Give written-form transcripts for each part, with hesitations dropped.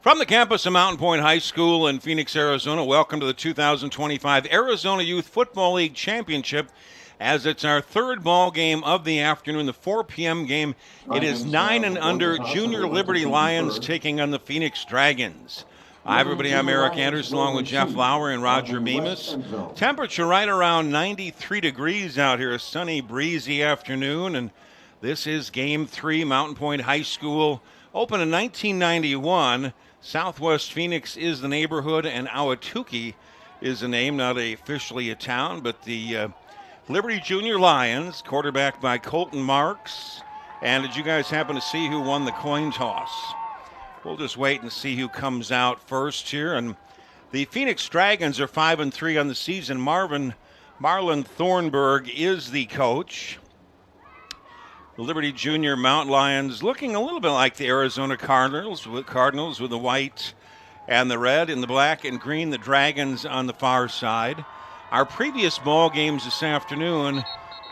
From the campus of Mountain Point High School in Phoenix, Arizona, welcome to the 2025 Arizona Youth Football League Championship. As it's our third ball game of the afternoon, the 4 p.m. game. It is 9 and under Junior Liberty Lions taking on the Phoenix Dragons. Hi, everybody. I'm Eric Anderson along with Jeff Lauer and Roger Bemis. Temperature right around 93 degrees out here. A sunny, breezy afternoon. And this is Game 3, Mountain Point High School. Opened in 1991. Southwest Phoenix is the neighborhood, and Ahwatukee is the name, not officially a town, but the Liberty Junior Lions, quarterbacked by Colton Marks. And did you guys happen to see who won the coin toss? We'll just wait and see who comes out first here. And the Phoenix Dragons are 5-3 on the season. Marlon Thornburg is the coach. The Liberty Junior Mountain Lions looking a little bit like the Arizona Cardinals with the white and the red, and the black and green, the Dragons on the far side. Our previous ball games this afternoon,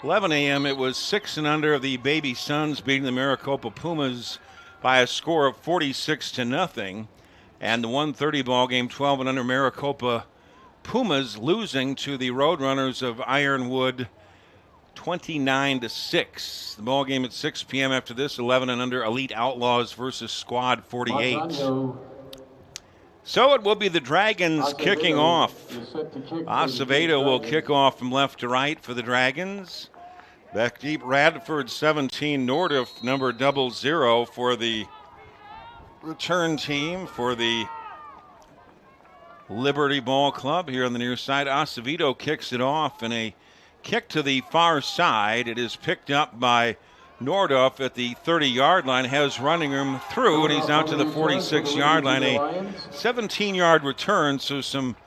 11 a.m., it was 6 and under of the Baby Suns beating the Maricopa Pumas by a score of 46-0. And the 1:30 ball game, 12 and under Maricopa Pumas losing to the Roadrunners of Ironwood 29-6. The ball game at 6 p.m. after this, 11 and under Elite Outlaws versus Squad 48. So it will be the Dragons kicking off. Azyfl will kick off from left to right for the Dragons. Back deep, Radford 17, Nordiff number 00 for the return team for the Liberty Ball Club here on the near side. Azyfl kicks it off in a kick to the far side. It is picked up by Nordiff at the 30-yard line, has running room through, and he's out to the 46-yard line. A 17-yard return, so some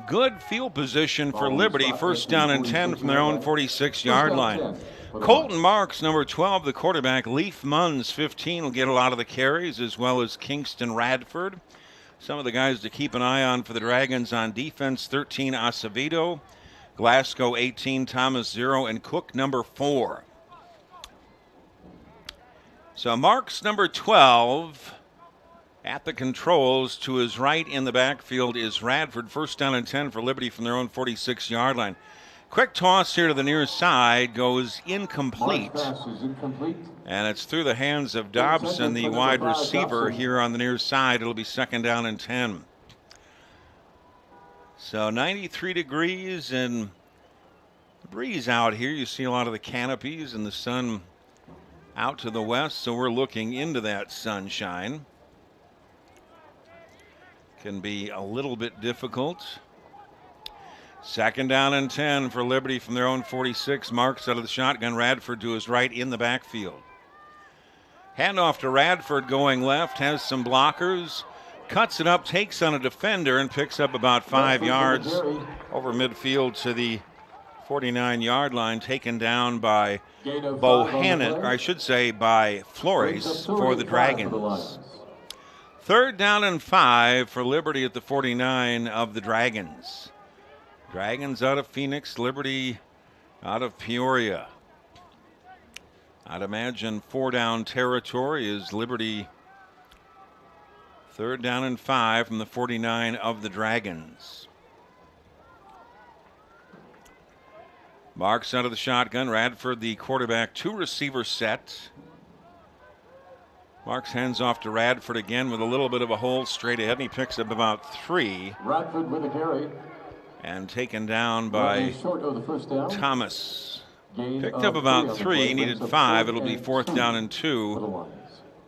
good field position for Liberty. First down and 10 from their own 46-yard line. Colton Marks, number 12, the quarterback. Leaf Munns, 15, will get a lot of the carries, as well as Kingston Radford. Some of the guys to keep an eye on for the Dragons on defense, 13, Azyfl. Glasgow 18, Thomas 0, and Cook number 4. So Marks number 12 at the controls. To his right in the backfield is Radford. First down and 10 for Liberty from their own 46-yard line. Quick toss here to the near side goes incomplete. And it's through the hands of Dobson, the wide receiver here on the near side. It'll be second down and 10. So 93 degrees and breeze out here. You see a lot of the canopies and the sun out to the west, so we're looking into that sunshine. Can be a little bit difficult. Second down and 10 for Liberty from their own 46. Marks out of the shotgun. Radford to his right in the backfield. Handoff to Radford going left, has some blockers. Cuts it up, takes on a defender, and picks up about 5 yards over midfield to the 49-yard line, taken down by Bohannon, or I should say by Flores for the Dragons. Third down and 5 for Liberty at the 49 of the Dragons. Dragons out of Phoenix, Liberty out of Peoria. I'd imagine 4-down territory is Liberty. Third down and 5 from the 49 of the Dragons. Marks out of the shotgun. Radford, the quarterback, 2 receiver set. Marks hands off to Radford again with a little bit of a hole straight ahead, and he picks up about 3. Radford with a carry. And taken down by Thomas. Picked up about 3, needed 5. It'll be fourth down and 2.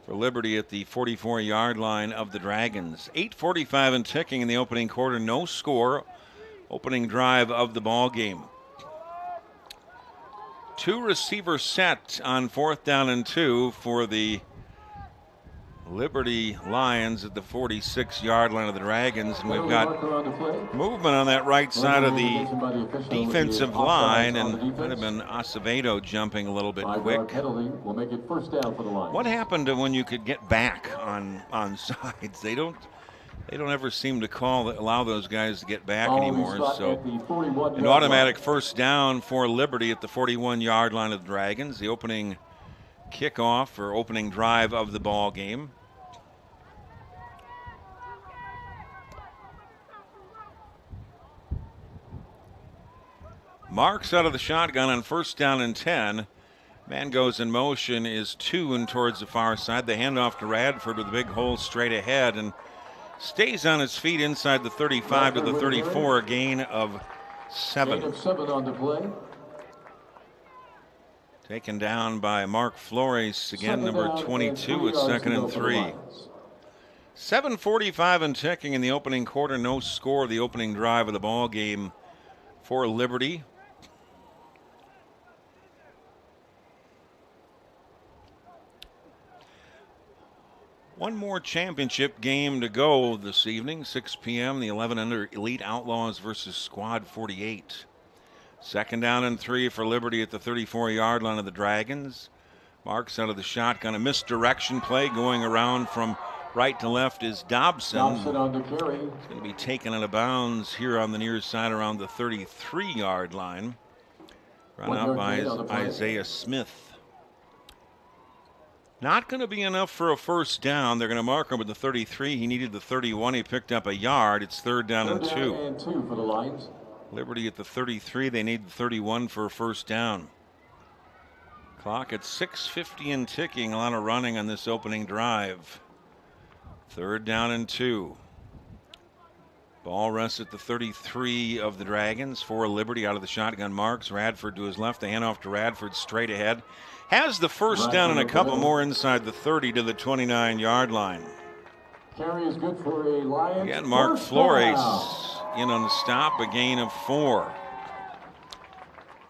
For Liberty at the 44-yard line of the Dragons. 8:45 and ticking in the opening quarter. No score. Opening drive of the ball game. 2 receiver set on fourth down and 2 for the Liberty Lions at the 46-yard line of the Dragons. And we've got movement on that right side of the defensive line, and might have been Azyfl jumping a little bit quick. What happened to when you could get back on sides? They don't ever seem to allow those guys to get back anymore. So an automatic first down for Liberty at the 41-yard line of the Dragons. The opening kickoff or opening drive of the ball game. Marks out of the shotgun on first down and 10. Man goes in motion, is 2 and towards the far side. The handoff to Radford with a big hole straight ahead and stays on his feet inside the 35 to the 34, a gain of 7. Gain of 7 on the play. Taken down by Mark Flores, again, number 22. It's 2nd and 3. 7:45 and ticking in the opening quarter. No score the opening drive of the ball game for Liberty. One more championship game to go this evening, 6 p.m., the 11 under Elite Outlaws versus Squad 48. 2nd down and 3 for Liberty at the 34-yard line of the Dragons. Marks out of the shotgun, a misdirection play going around from right to left is Dobson. Dobson on the carry. It's going to be taken out of bounds here on the near side around the 33-yard line. Run out by Isaiah Smith. Not going to be enough for a first down. They're going to mark him at the 33. He needed the 31. He picked up a yard. It's 3rd down and 2. 3rd down and 2 for the Lions. Liberty at the 33. They need the 31 for a first down. Clock at 6:50 and ticking. A lot of running on this opening drive. 3rd down and 2. Ball rests at the 33 of the Dragons for Liberty out of the shotgun. Marks. Radford to his left. The handoff to Radford straight ahead. Has the first down and a couple more inside the 30 to the 29-yard line. Carry is good for a Lions. Again, Mark Flores in on the stop, a gain of 4.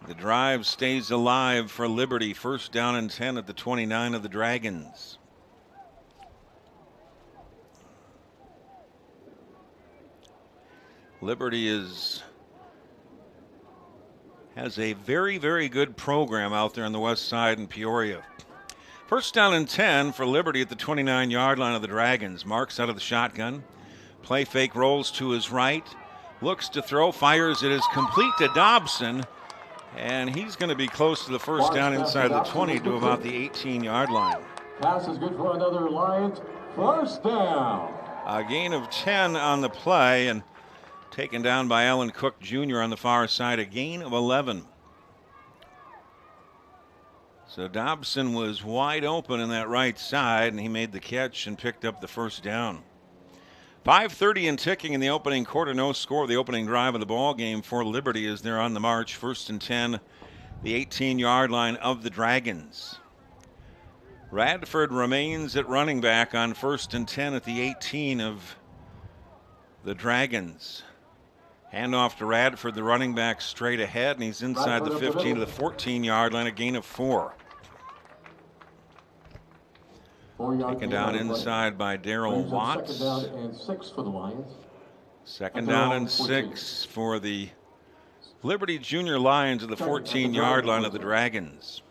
The drive stays alive for Liberty. 1st down and 10 at the 29 of the Dragons. Liberty has a very, very good program out there on the west side in Peoria. 1st down and 10 for Liberty at the 29-yard line of the Dragons. Marks out of the shotgun. Play fake, rolls to his right. Looks to throw, fires. It is complete to Dobson. And he's going to be close to the first down inside the 20 to about the 18-yard line. Pass is good for another Lions. First down. A gain of 10 on the play, and taken down by Allen Cook Jr. on the far side, a gain of 11. So Dobson was wide open in that right side, and he made the catch and picked up the first down. 5:30 and ticking in the opening quarter. No score. The opening drive of the ball game for Liberty as they're on the march. 1st and 10, the 18-yard line of the Dragons. Radford remains at running back on 1st and 10 at the 18 of the Dragons. Handoff to Radford, the running back straight ahead, and he's inside the 15 to the 14-yard line, a gain of 4. Taken down inside by Darrell Watts. 2nd down and 6 for the Lions. 2nd down and 6 for the Liberty Junior Lions at the 14-yard line of the Dragons.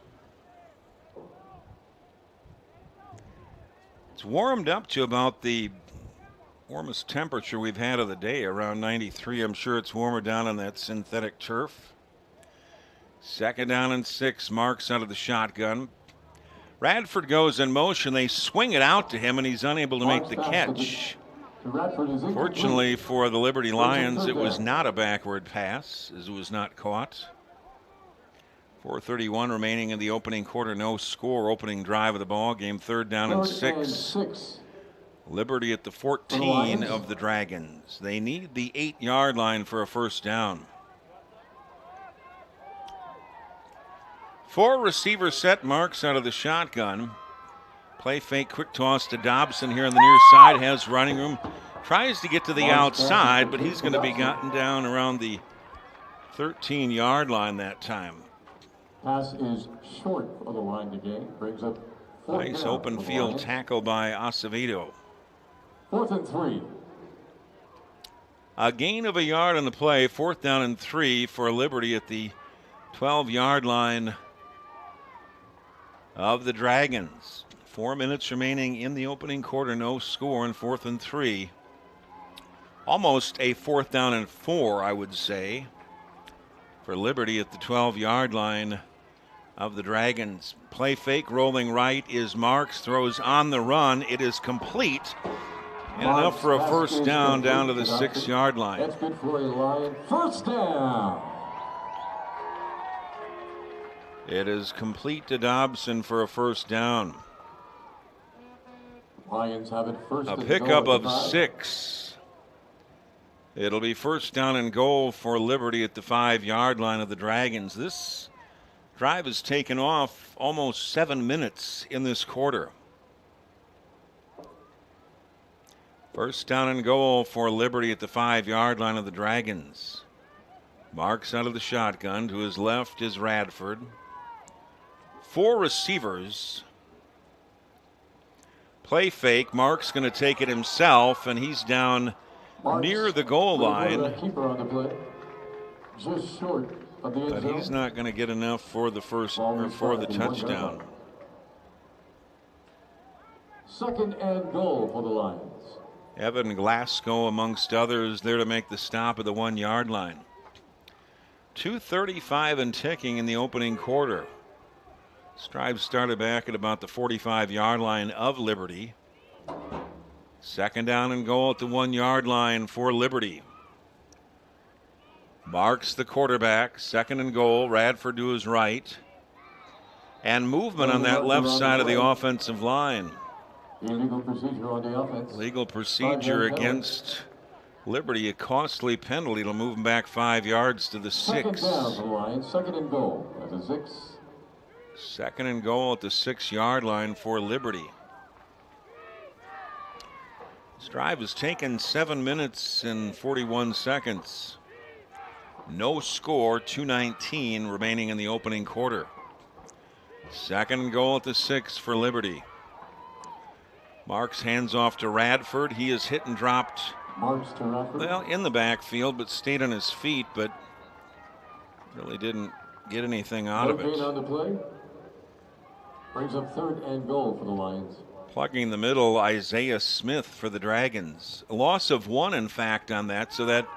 It's warmed up to about the warmest temperature we've had of the day, around 93. I'm sure it's warmer down on that synthetic turf. 2nd down and 6, Marks out of the shotgun. Radford goes in motion. They swing it out to him, and he's unable to make the catch. Fortunately for the Liberty Lions, it was not a backward pass, as it was not caught. 4:31 remaining in the opening quarter. No score. Opening drive of the ball game. 3rd down and 6. Liberty at the 14 of the Dragons. They need the 8-yard line for a first down. 4 receiver set. Marks out of the shotgun. Play fake, quick toss to Dobson here on the near side. Has running room. Tries to get to the outside, but he's going to be gotten down around the 13-yard line that time. Pass is short for the line to gain. Brings up 4th nice down open field tackle by Azyfl. 4th and 3. A gain of a yard on the play. 4th down and 3 for Liberty at the 12-yard line of the Dragons. 4 minutes remaining in the opening quarter. No score, and 4th and 3. Almost a 4th down and 4, I would say, for Liberty at the 12-yard line of the Dragons. Play fake, rolling right is Marks. Throws on the run. It is complete. And enough for a first down to the 6-yard line. That's good for a Lion. First down. It is complete to Dobson for a first down. Lions have it first. A and pickup goal at of the 5. 6. It'll be first down and goal for Liberty at the 5-yard line of the Dragons. This drive has taken off almost 7 minutes in this quarter. First down and goal for Liberty at the 5-yard line of the Dragons. Marks out of the shotgun. To his left is Radford. 4 receivers. Play fake. Mark's going to take it himself, and he's down near the goal line. Keeper on the play. Just short of the end But zone. he's not going to get enough for the first or for the touchdown. Second and goal for the Lions. Evan Glasgow, amongst others, there to make the stop at the 1-yard line. 2:35 and ticking in the opening quarter. Strive started back at about the 45-yard line of Liberty. Second down and goal at the 1-yard line for Liberty. Marks the quarterback. Second and goal. Radford to his right. And movement on that left side of the offensive line. Illegal procedure on the offense. Legal procedure against Liberty. A costly penalty. It'll move them back 5 yards to the 6. Second down for the Lions. Second and goal at the 6. Second and goal at the 6-yard line for Liberty. This drive has taken 7 minutes and 41 seconds. No score, 2:19 remaining in the opening quarter. Second and goal at the 6 for Liberty. Marks hands off to Radford. He is hit and dropped, Marks to Radford. well, in the backfield, but stayed on his feet, but really didn't get anything out of No gain it. on the play. Brings up third and goal for the Lions. Plugging the middle, Isaiah Smith for the Dragons. A loss of 1, in fact, on that, so that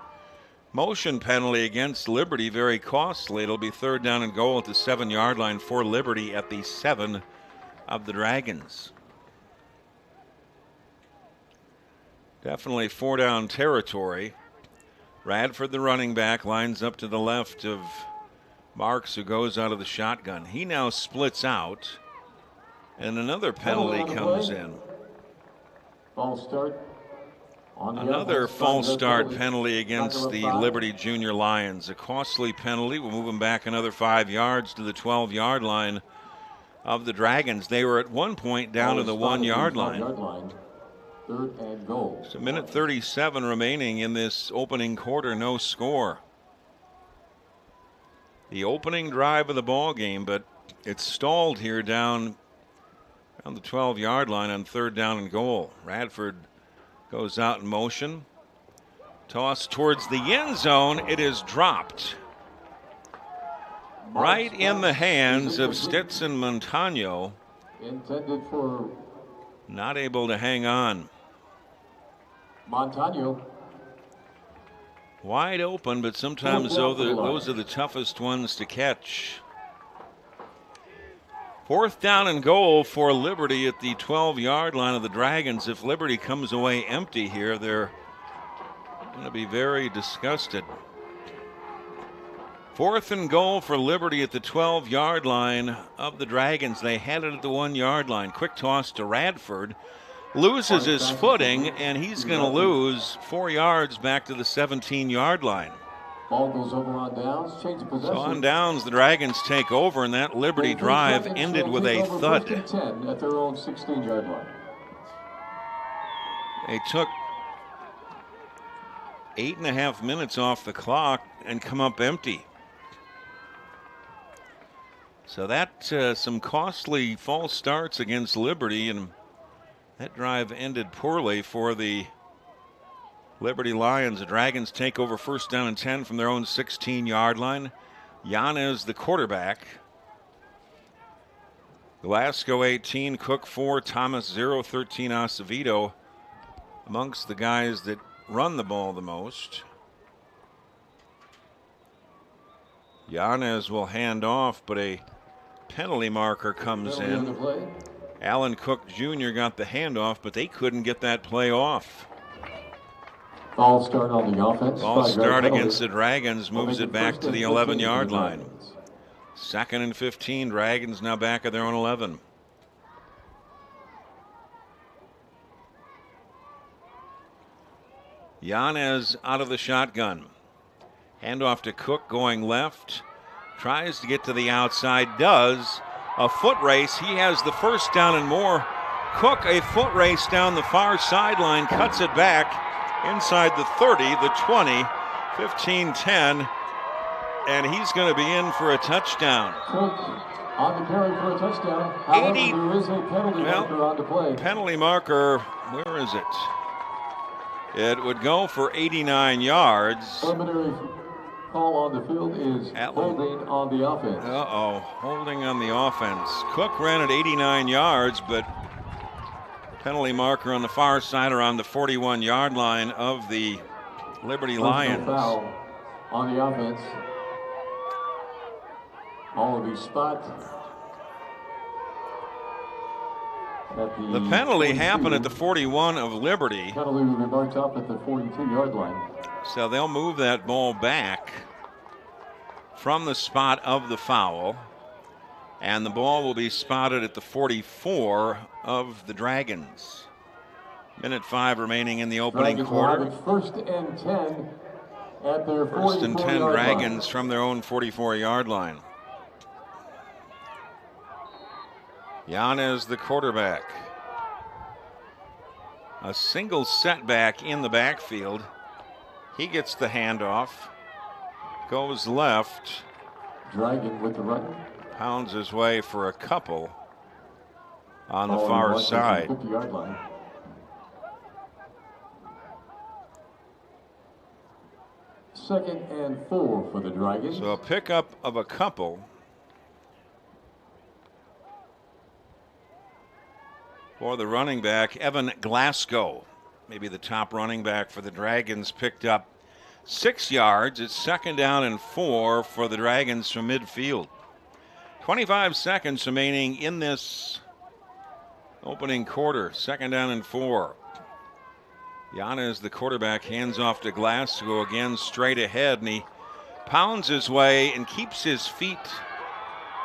motion penalty against Liberty, very costly. It'll be third down and goal at the 7-yard line for Liberty at the 7 of the Dragons. Definitely 4-down territory. Radford, the running back, lines up to the left of Marks, who goes out of the shotgun. He now splits out, and another penalty comes in. False start. On the Another offense, false five-yard start penalty against the Liberty Junior Lions. A costly penalty will move them back another 5 yards to the 12-yard line of the Dragons. They were at one point down to the 1-yard line. Third and goal. It's a minute 37 remaining in this opening quarter, no score. The opening drive of the ball game, but it's stalled here down on the 12-yard line on third down and goal. Radford goes out in motion. Toss towards the end zone. It is dropped. Right in the hands of Stetson Montano. Intended for Not able to hang on. Montano. Wide open, but sometimes those are the toughest ones to catch. Fourth down and goal for Liberty at the 12-yard line of the Dragons. If Liberty comes away empty here, they're going to be very disgusted. Fourth and goal for Liberty at the 12-yard line of the Dragons. They had it at the 1-yard line. Quick toss to Radford. Loses his footing, and he's going to lose 4 yards back to the 17-yard line. Ball goes over on downs. Change of possession. So on downs, the Dragons take over, and that Liberty drive ended with a thud. 10 at their own 16-yard line. They took 8.5 minutes off the clock and come up empty. So that some costly false starts against Liberty, and that drive ended poorly for the Liberty Lions. The Dragons take over first down and 10 from their own 16-yard line. Yanez, the quarterback. Glasgow 18, Cook 4, Thomas 0, 13 Azyfl amongst the guys that run the ball the most. Yanez will hand off, but a penalty marker comes in. Allen Cook Jr. got the handoff, but they couldn't get that play off. False start on the offense. False start against the Dragons moves it back to the 11-yard line. 2nd and 15. Dragons now back at their own 11. Yanez out of the shotgun. Handoff to Cook going left. Tries to get to the outside. Does. A foot race. He has the first down and more. Cook, a foot race down the far sideline. Cuts it back inside the 30, the 20, 15-10. And he's going to be in for a touchdown. On the carry for a touchdown. However, there is a penalty marker on the play. Penalty marker, where is it? It would go for 89 yards. Preliminary call on the field is holding on the offense. Holding on the offense. Cook ran at 89 yards, but penalty marker on the far side around the 41-yard line of the Liberty Lions. Foul on the offense. All of these spots. The penalty happened at the 41 of Liberty. Penalty will be marked up at the 42-yard line. So they'll move that ball back from the spot of the foul. And the ball will be spotted at the 44 of the Dragons. Minute 5 remaining in the opening quarter. First and 10 at their 44-yard line. First and 10 Dragons from their own 44-yard line. Yanez, the quarterback. A single setback in the backfield. He gets the handoff. Goes left. Dragon with the run. Pounds his way for a couple on the far side. 50-yard line. Second and 4 for the Dragons. So a pickup of a couple. For the running back, Evan Glasgow, maybe the top running back for the Dragons, picked up 6 yards. It's 2nd down and 4 for the Dragons from midfield. 25 seconds remaining in this opening quarter. 2nd down and 4. Yanez, the quarterback, hands off to Glasgow again, straight ahead, and he pounds his way and keeps his feet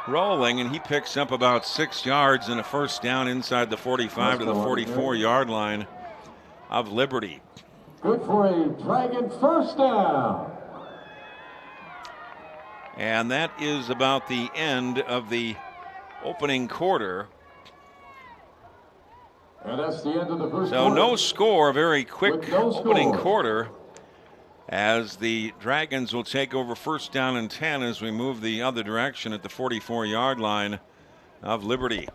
rolling, and he picks up about 6 yards and a first down inside the 45 to the 44-yard line of Liberty. Good for a Dragon first down. And that is about the end of the opening quarter. And that's the end of the first So quarter. no score, very quick opening score. quarter, as the Dragons will take over 1st down and 10 as we move the other direction at the 44-yard line of Liberty.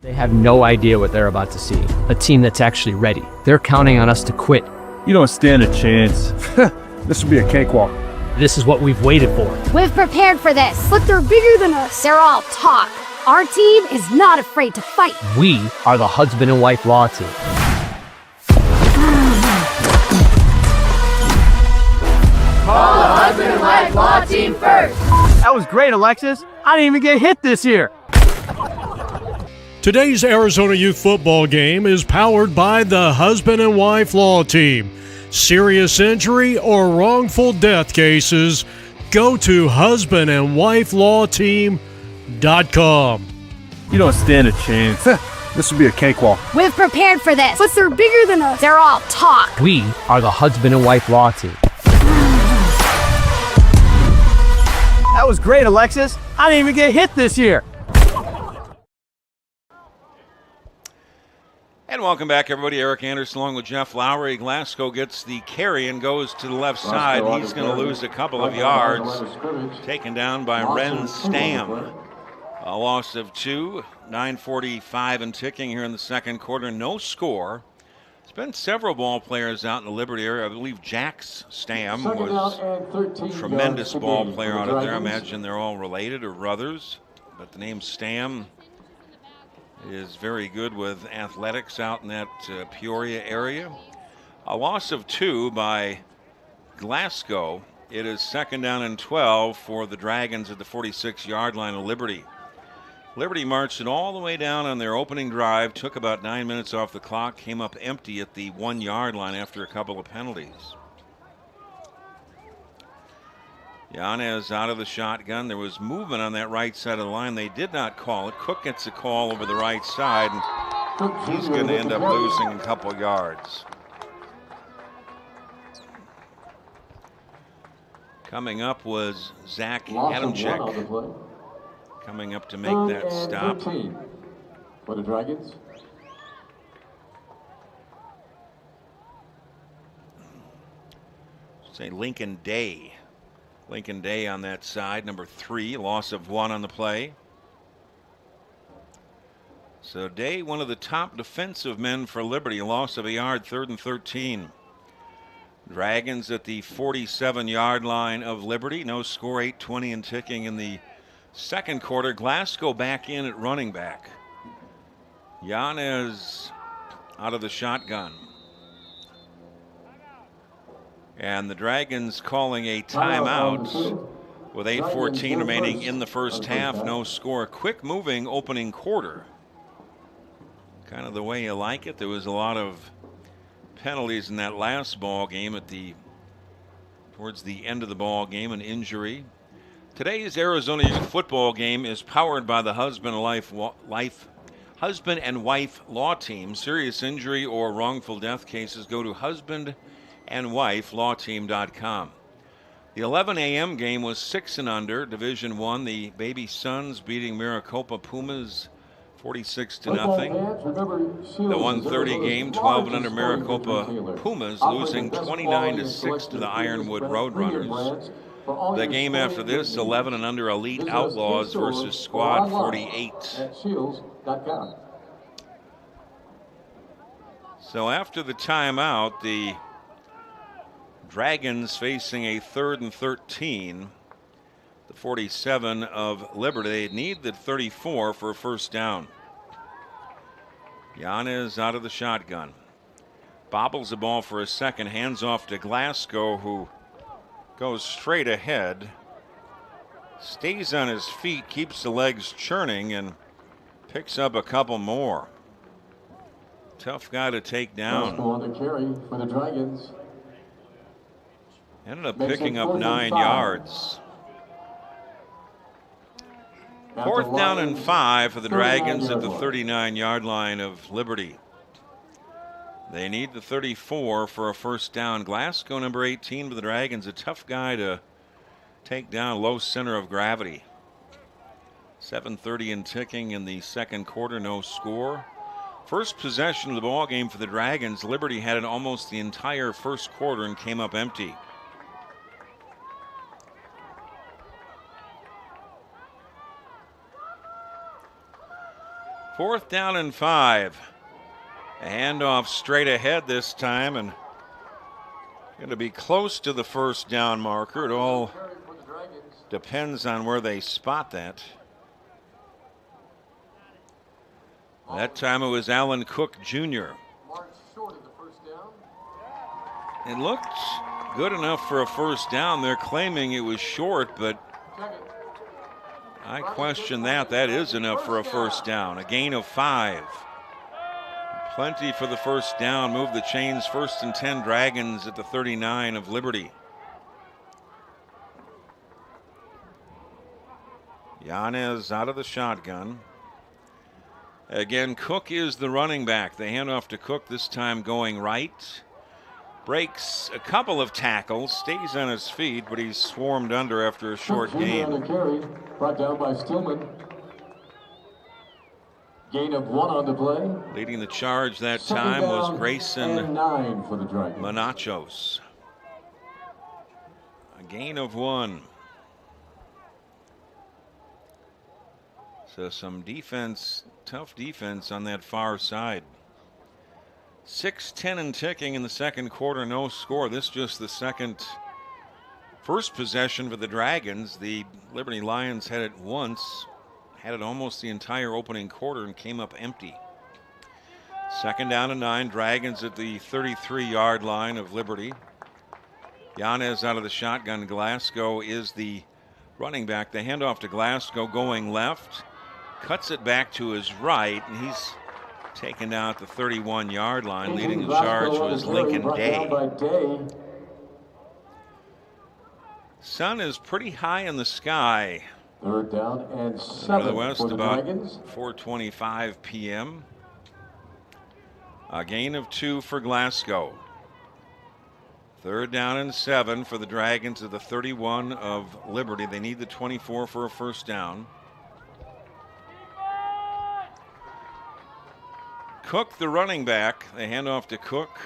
They have no idea what they're about to see. A team that's actually ready. They're counting on us to quit. You don't stand a chance. This will be a cakewalk. This is what we've waited for. We've prepared for this. But they're bigger than us. They're all talk. Our team is not afraid to fight. We are the husband and wife law team. Call the husband and wife law team first. That was great, Alexis. I didn't even get hit this year. Today's Arizona Youth Football game is powered by the Husband and Wife Law Team. Serious injury or wrongful death cases, go to husbandandwifelawteam.com. You don't stand a chance. This will be a cakewalk. We've prepared for this. But they're bigger than us. They're all talk. We are the husband and wife law team. That was great, Alexis. I didn't even get hit this year. And welcome back, everybody. Eric Anderson along with Jeff Lowry. Glasgow gets the carry and goes to the left side. He's going to lose a couple of yards. Taken down by Ren Stam. A loss of 2. 9:45 and ticking here in the second quarter. No score. There's been several ball players out in the Liberty area. I believe Jax Stam was a tremendous ball player out of there. I imagine they're all related or brothers. But the name Stam is very good with athletics out in that Peoria area. A loss of 2 by Glasgow. It is 2nd down and 12 for the Dragons at the 46-yard line of Liberty. Liberty marched it all the way down on their opening drive, took about 9 minutes off the clock, came up empty at the 1-yard line after a couple of penalties. Yanez out of the shotgun. There was movement on that right side of the line. They did not call it. Cook gets a call over the right side, and he's going to end up losing a couple yards. Coming up was Zach Adamczyk, coming up to make that stop. For the Dragons. Say Lincoln Day. Lincoln Day on that side, number 3, loss of 1 on the play. So Day, one of the top defensive men for Liberty, loss of a yard, 3rd and 13. Dragons at the 47-yard line of Liberty. No score, 8:20 and ticking in the second quarter. Glasgow back in at running back. Yanez out of the shotgun. And the Dragons calling a timeout with 8:14 remaining in the first half. No score. Quick moving opening quarter. Kind of the way you like it. There was a lot of penalties in that last ball game towards the end of the ball game, an injury. Today's Arizona Youth football game is powered by the husband and wife law team. Serious injury or wrongful death cases, go to husbandandwifelawteam.com. The 11 a.m. game was 6 and under, Division I. The Baby Suns beating Maricopa Pumas 46-0. The 1:30 game, 12 and under, Maricopa Pumas losing 29-6 to the Ironwood Roadrunners. The game after this, 11 and under, Elite Outlaws versus Squad 48. So after the timeout, the Dragons facing a 3rd and 13. The 47 of Liberty. They need the 34 for a first down. Yanez out of the shotgun. Bobbles the ball for a second. Hands off to Glasgow, who goes straight ahead. Stays on his feet, keeps the legs churning, and picks up a couple more. Tough guy to take down. On the carry for the Dragons. Ended up picking up 9 yards. 4th down and 5 for the Dragons at the 39-yard line of Liberty. They need the 34 for a first down. Glasgow, number 18 for the Dragons, a tough guy to take down, low center of gravity. 7:30 and ticking in the second quarter, no score. First possession of the ball game for the Dragons. Liberty had it almost the entire first quarter and came up empty. Fourth down and 5. A handoff straight ahead this time, and going to be close to the first down marker. It all depends on where they spot that. That time it was Alan Cook Jr. It looked good enough for a first down. They're claiming it was short, but I question that. That is enough for a first down. A gain of 5. Plenty for the first down. Move the chains. 1st and 10, Dragons at the 39 of Liberty. Yanez out of the shotgun. Again, Cook is the running back. They hand off to Cook, this time going right. Breaks a couple of tackles, stays on his feet, but he's swarmed under after a short gain. On the carry, brought down by Stillman. Gain of 1 on the play. Leading the charge that time was Grayson 9 for the Dragons. Manachos. A gain of 1. So some defense, tough defense on that far side. 6:10 and ticking in the second quarter, no score. This just the first possession for the Dragons. The Liberty Lions had it once, had it almost the entire opening quarter and came up empty. 2nd down and 9, Dragons at the 33-yard line of Liberty. Yanez out of the shotgun. Glasgow is the running back. They hand off to Glasgow going left. Cuts it back to his right, and he's taken down at the 31-yard line. Leading the charge was Lincoln Day. Sun is pretty high in the sky. Third down and To 7 the west, for the about Dragons. 4:25 p.m. A gain of 2 for Glasgow. Third down and 7 for the Dragons at the 31 of Liberty. They need the 24 for a first down. Cook, the running back, they hand off to Cook.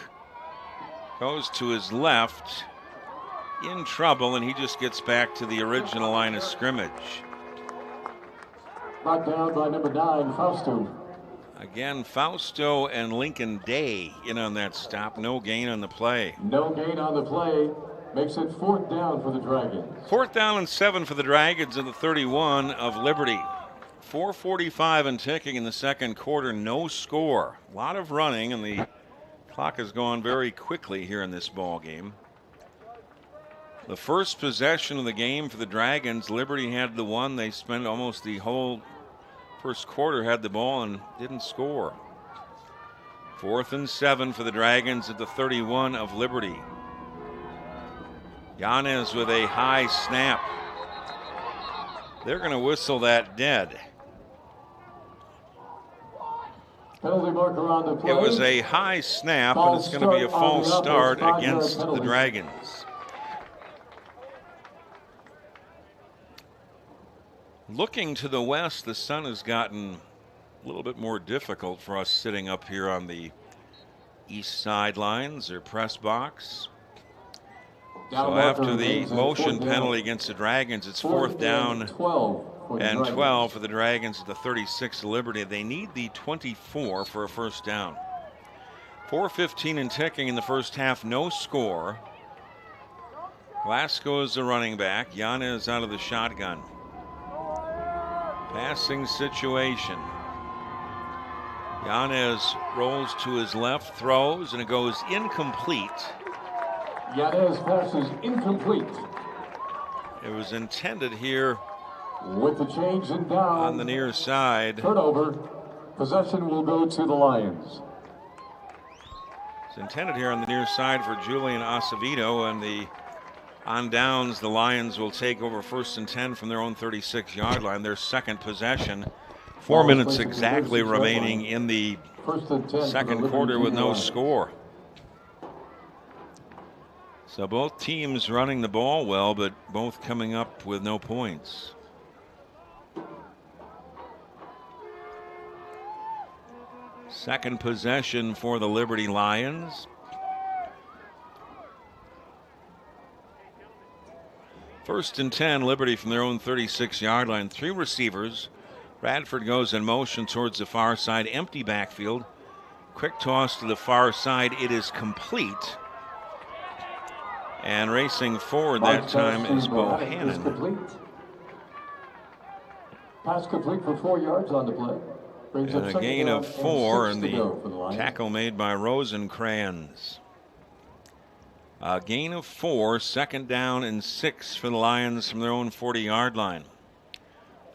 Goes to his left, in trouble, and he just gets back to the original line of scrimmage. Brought down by number 9, Fausto. Again, Fausto and Lincoln Day in on that stop. No gain on the play. No gain on the play. Makes it 4th down for the Dragons. 4th down and 7 for the Dragons at the 31 of Liberty. 4:45 and ticking in the second quarter. No score. A lot of running, and the clock has gone very quickly here in this ball game. The first possession of the game for the Dragons, Liberty had the one. They spent almost the whole first quarter, had the ball and didn't score. 4th and 7 for the Dragons at the 31 of Liberty. Yanez with a high snap. They're going to whistle that dead. Penalty marker on the play. It was a high snap, but it's going to be a false start against the Dragons. Looking to the west, the sun has gotten a little bit more difficult for us sitting up here on the east sidelines or press box. So after the motion penalty against the Dragons, it's 4th down and 12 for the Dragons at the 36 of Liberty. They need the 24 for a first down. 4:15 and ticking in the first half, no score. Glasgow is the running back. Yanez out of the shotgun. Passing situation. Yanez rolls to his left, throws, and it goes incomplete. Yanez passes incomplete. It was intended here With the change in down. on the near side. Turnover. Possession will go to the Lions. It's intended here on the near side for Julian Acevedo, and on downs, the Lions will take over 1st and 10 from their own 36-yard line. Their second possession. 4 minutes exactly remaining in the second quarter with no score. So both teams running the ball well, but both coming up with no points. Second possession for the Liberty Lions. First and 10, Liberty from their own 36-yard line. 3 receivers. Bradford goes in motion towards the far side. Empty backfield. Quick toss to the far side. It is complete. And racing forward that time is Bohannon. Pass complete for 4 yards on the play. Brings And up a second gain down of and 4, 6 and to the go for the Lions. tackle made by Rosencrans. A gain of 4, second down and 6 for the Lions from their own 40-yard line.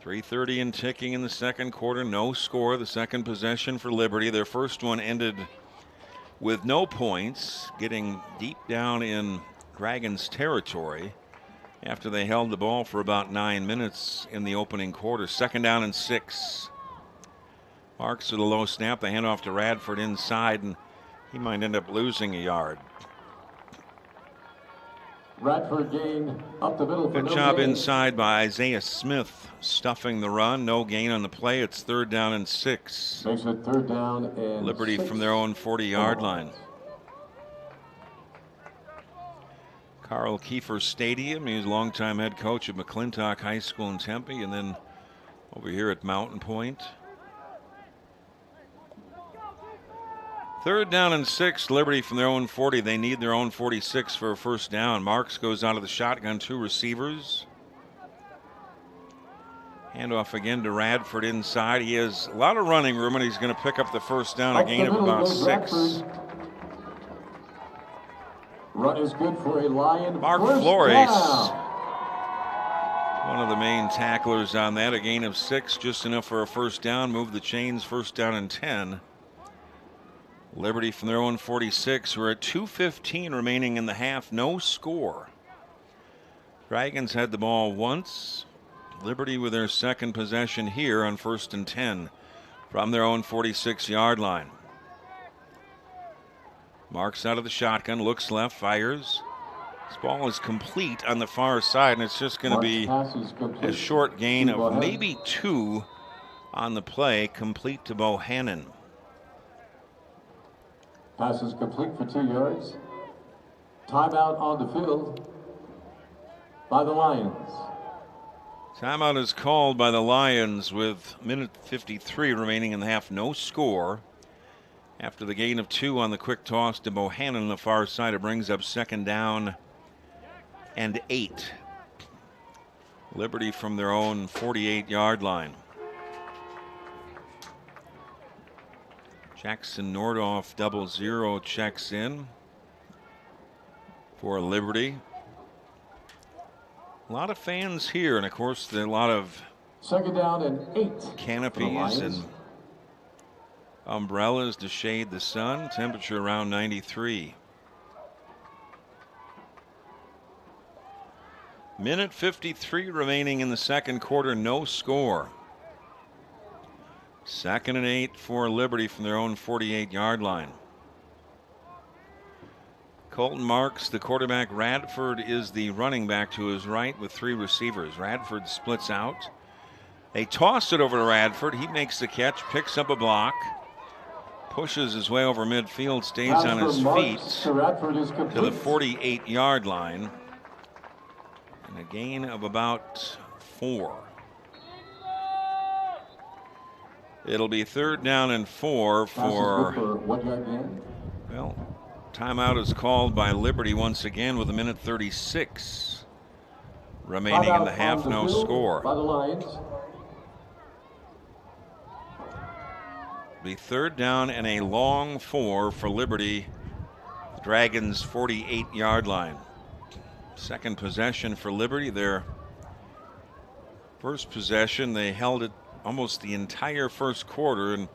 3:30 and ticking in the second quarter, no score. The second possession for Liberty. Their first one ended with no points, getting deep down in Dragons territory after they held the ball for about 9 minutes in the opening quarter. Second down and 6. Marks with a low snap. They hand off to Radford inside, and he might end up losing a yard. Radford gain up the middle for Good no job gain. inside by Isaiah Smith, stuffing the run. No gain on the play. It's 3rd down and 6. Makes it 3rd down and Liberty 6. from their own 40-yard line. Carl Kiefer Stadium. He's a longtime head coach at McClintock High School in Tempe, and then over here at Mountain Point. 3rd down and 6, Liberty from their own 40. They need their own 46 for a first down. Marks goes out of the shotgun, 2 receivers. Handoff again to Radford inside. He has a lot of running room, and he's going to pick up the first down, a gain of about 6. Run is good for a Lion. Mark First Flores, down. one of the main tacklers on that, a gain of 6, just enough for a first down. Move the chains, 1st down and 10. Liberty from their own 46. We're at 2:15 remaining in the half. No score. Dragons had the ball once. Liberty with their second possession here on 1st and 10 from their own 46-yard line. Marks out of the shotgun, looks left, fires. This ball is complete on the far side, and it's just going to be a short gain of maybe 2 on the play, complete to Bohannon. Pass is complete for 2 yards. Timeout on the field by the Lions. Timeout is called by the Lions with minute 53 remaining in the half. No score. After the gain of 2 on the quick toss to Bohannon on the far side, it brings up 2nd down and 8. Liberty from their own 48-yard line. Jackson Nordoff 00 checks in for Liberty. A lot of fans here, and of course there are a lot of 2nd down and 8. Canopies and umbrellas to shade the sun. Temperature around 93. Minute 53 remaining in the second quarter, no score. 2nd and 8 for Liberty from their own 48-yard line. Colton Marks, the quarterback. Radford is the running back to his right with 3 receivers. Radford splits out. They toss it over to Radford. He makes the catch, picks up a block, pushes his way over midfield, stays on his feet to the 48-yard line. And a gain of about 4. It'll be 3rd down and 4 for, well, timeout is called by Liberty once again with a minute 36 remaining in the half. No score. By the Lions. Be 3rd down and a long 4 for Liberty. The Dragons' 48-yard line. Second possession for Liberty. Their first possession, they held it almost the entire first quarter and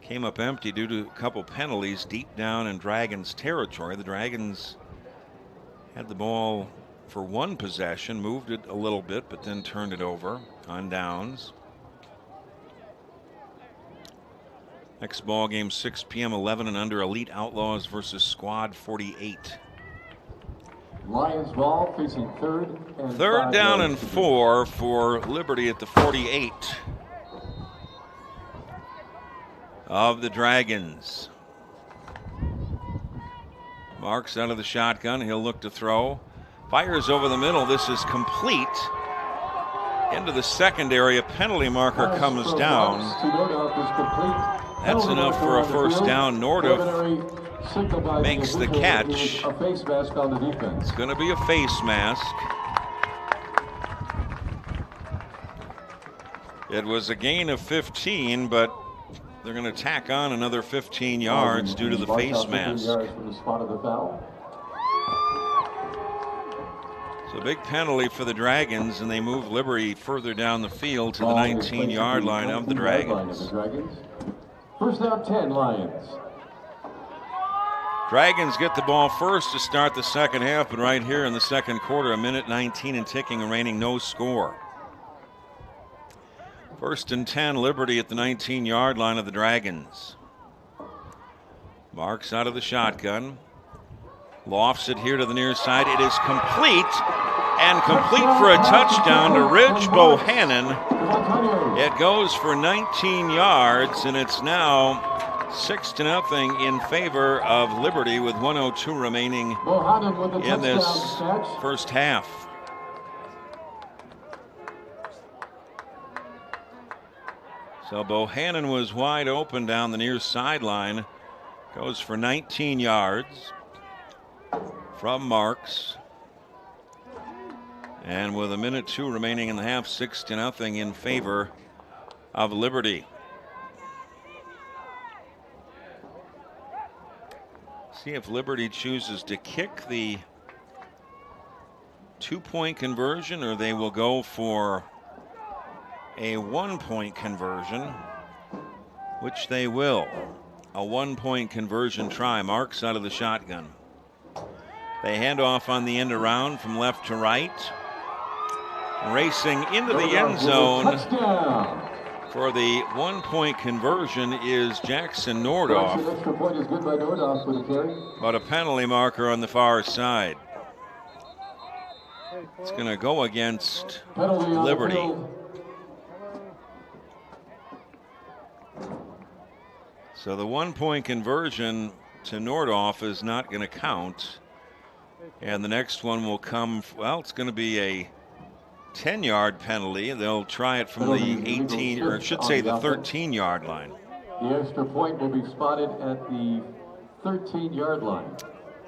came up empty due to a couple penalties deep down in Dragons territory. The Dragons had the ball for 1 possession, moved it a little bit, but then turned it over on downs. Next ball game, 6 p.m., 11 and under, Elite Outlaws versus Squad 48. Lions ball facing 3rd and 3rd down and 4 for Liberty at the 48 of the Dragons. Marks out of the shotgun. He'll look to throw. Fires over the middle. This is complete. Into the secondary. A penalty marker comes down. That's enough for a 1st down. Nordoff makes the catch. It's going to be a face mask. It was a gain of 15, but they're going to tack on another 15 yards due to the face mask. So big penalty for the Dragons, and they move Liberty further down the field to the 19-yard line of the Dragons. 1st down 10, Lions. Dragons get the ball first to start the second half, but right here in the second quarter, a minute 19 and ticking remaining, no score. 1st and 10, Liberty at the 19-yard line of the Dragons. Marks out of the shotgun. Lofts it here to the near side. It is complete, and complete for a touchdown to Ridge Bohannon. It goes for 19 yards, and it's now 6-0 in favor of Liberty with 1:02 remaining in this first half. So Bohannon was wide open down the near sideline. Goes for 19 yards from Marks. And with a minute 2 remaining in the half, 6-0 in favor of Liberty. See if Liberty chooses to kick the 2-point conversion, or they will go for a 1-point conversion, which they will. A 1-point conversion try. Marks out of the shotgun. They hand off on the end around from left to right. Racing into the end zone Touchdown. for the 1-point conversion is Jackson Nordoff, An extra point is good by Nordoff with a carry. but a penalty marker on the far side. It's going to go against Penalty on Liberty. the field. So the 1-point conversion to Nordoff is not going to count. And the next one will come, well, it's going to be a 10-yard penalty. They'll try it from the 18, or I should say the 13-yard line. The extra point will be spotted at the 13-yard line.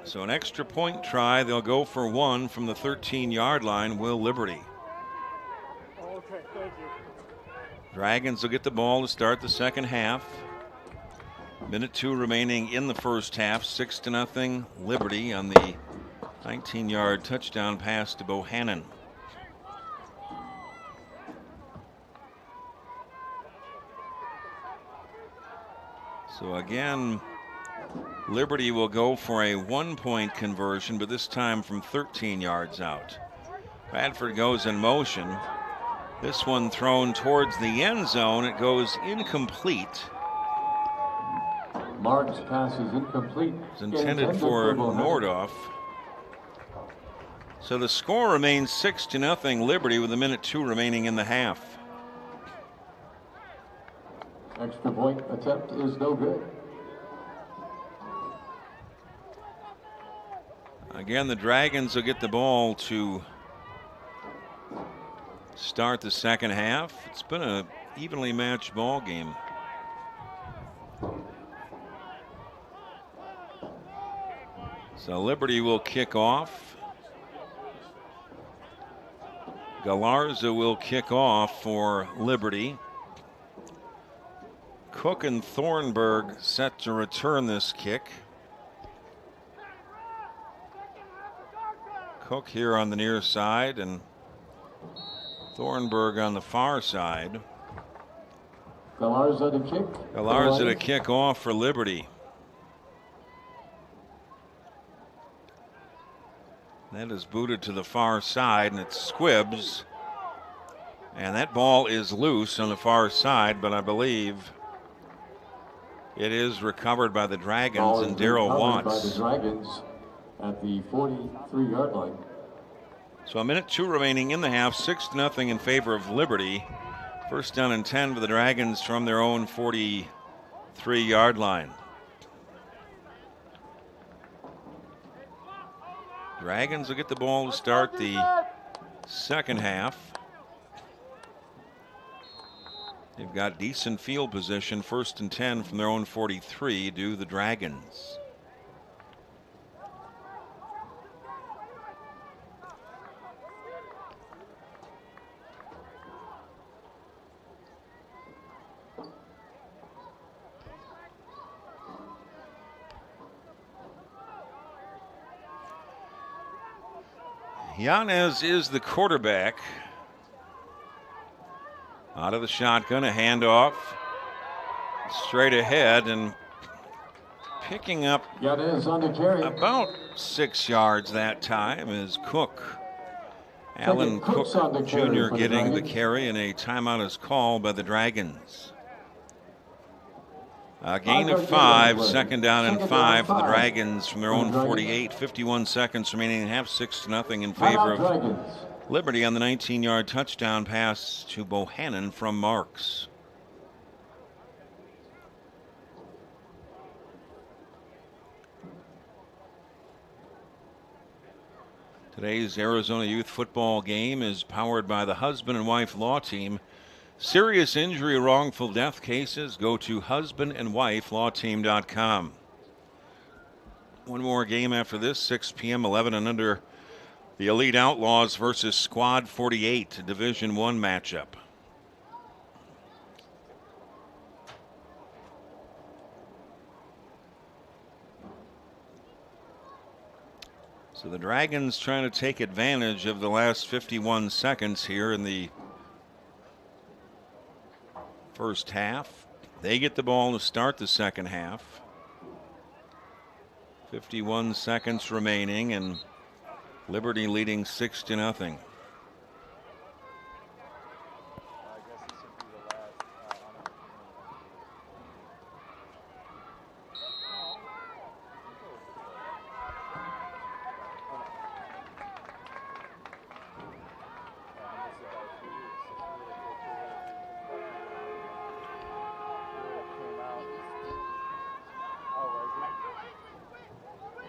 So an extra point try. They'll go for one from the 13-yard line. Will Liberty. Okay, thank you. Dragons will get the ball to start the second half. Minute 2 remaining in the first half. 6-0 Liberty on the 19-yard touchdown pass to Bohannon. So again, Liberty will go for a 1-point conversion, but this time from 13 yards out. Bradford goes in motion. This one thrown towards the end zone. It goes incomplete. Mark's pass is incomplete. It's intended for Nordoff. So the score remains 6-0 Liberty with 1:02 remaining in the half. Extra point attempt is no good. Again, the Dragons will get the ball to start the second half. It's been an evenly matched ball game. So Liberty will kick off. Galarza will kick off for Liberty. Cook and Thornburg set to return this kick. Cook here on the near side and Thornburg on the far side. Galarza to kick. Galarza to kick off for Liberty. That is booted to the far side, and it's Squibbs. And that ball is loose on the far side, but I believe it is recovered by the Dragons and Darrell Watts. By the Dragons at the 43-yard line. So 1:02 remaining in the half, 6-0 in favor of Liberty. First down and 10 for the Dragons from their own 43-yard line. Dragons will get the ball to start the second half. They've got decent field position, 1st and 10 from their own 43, do the Dragons. Yanez is the quarterback. Out of the shotgun, a handoff. Straight ahead and picking up Yanez on the carry. about 6 yards that time is Cook. Alan Cook Jr. getting the carry, and a timeout is called by the Dragons. A gain of 5, 2nd down and 5 for the Dragons from their own 48. 51 seconds remaining in half, 6-0 in favor of Liberty on the 19-yard touchdown pass to Bohannon from Marks. Today's Arizona Youth football game is powered by the husband and wife law team. Serious injury or wrongful death cases, go to husbandandwifelawteam.com. One more game after this, 6 p.m., 11 and under. The Elite Outlaws versus Squad 48, Division I matchup. So the Dragons trying to take advantage of the last 51 seconds here in the first half. They get the ball to start the second half. 51 seconds remaining and Liberty leading 6-0.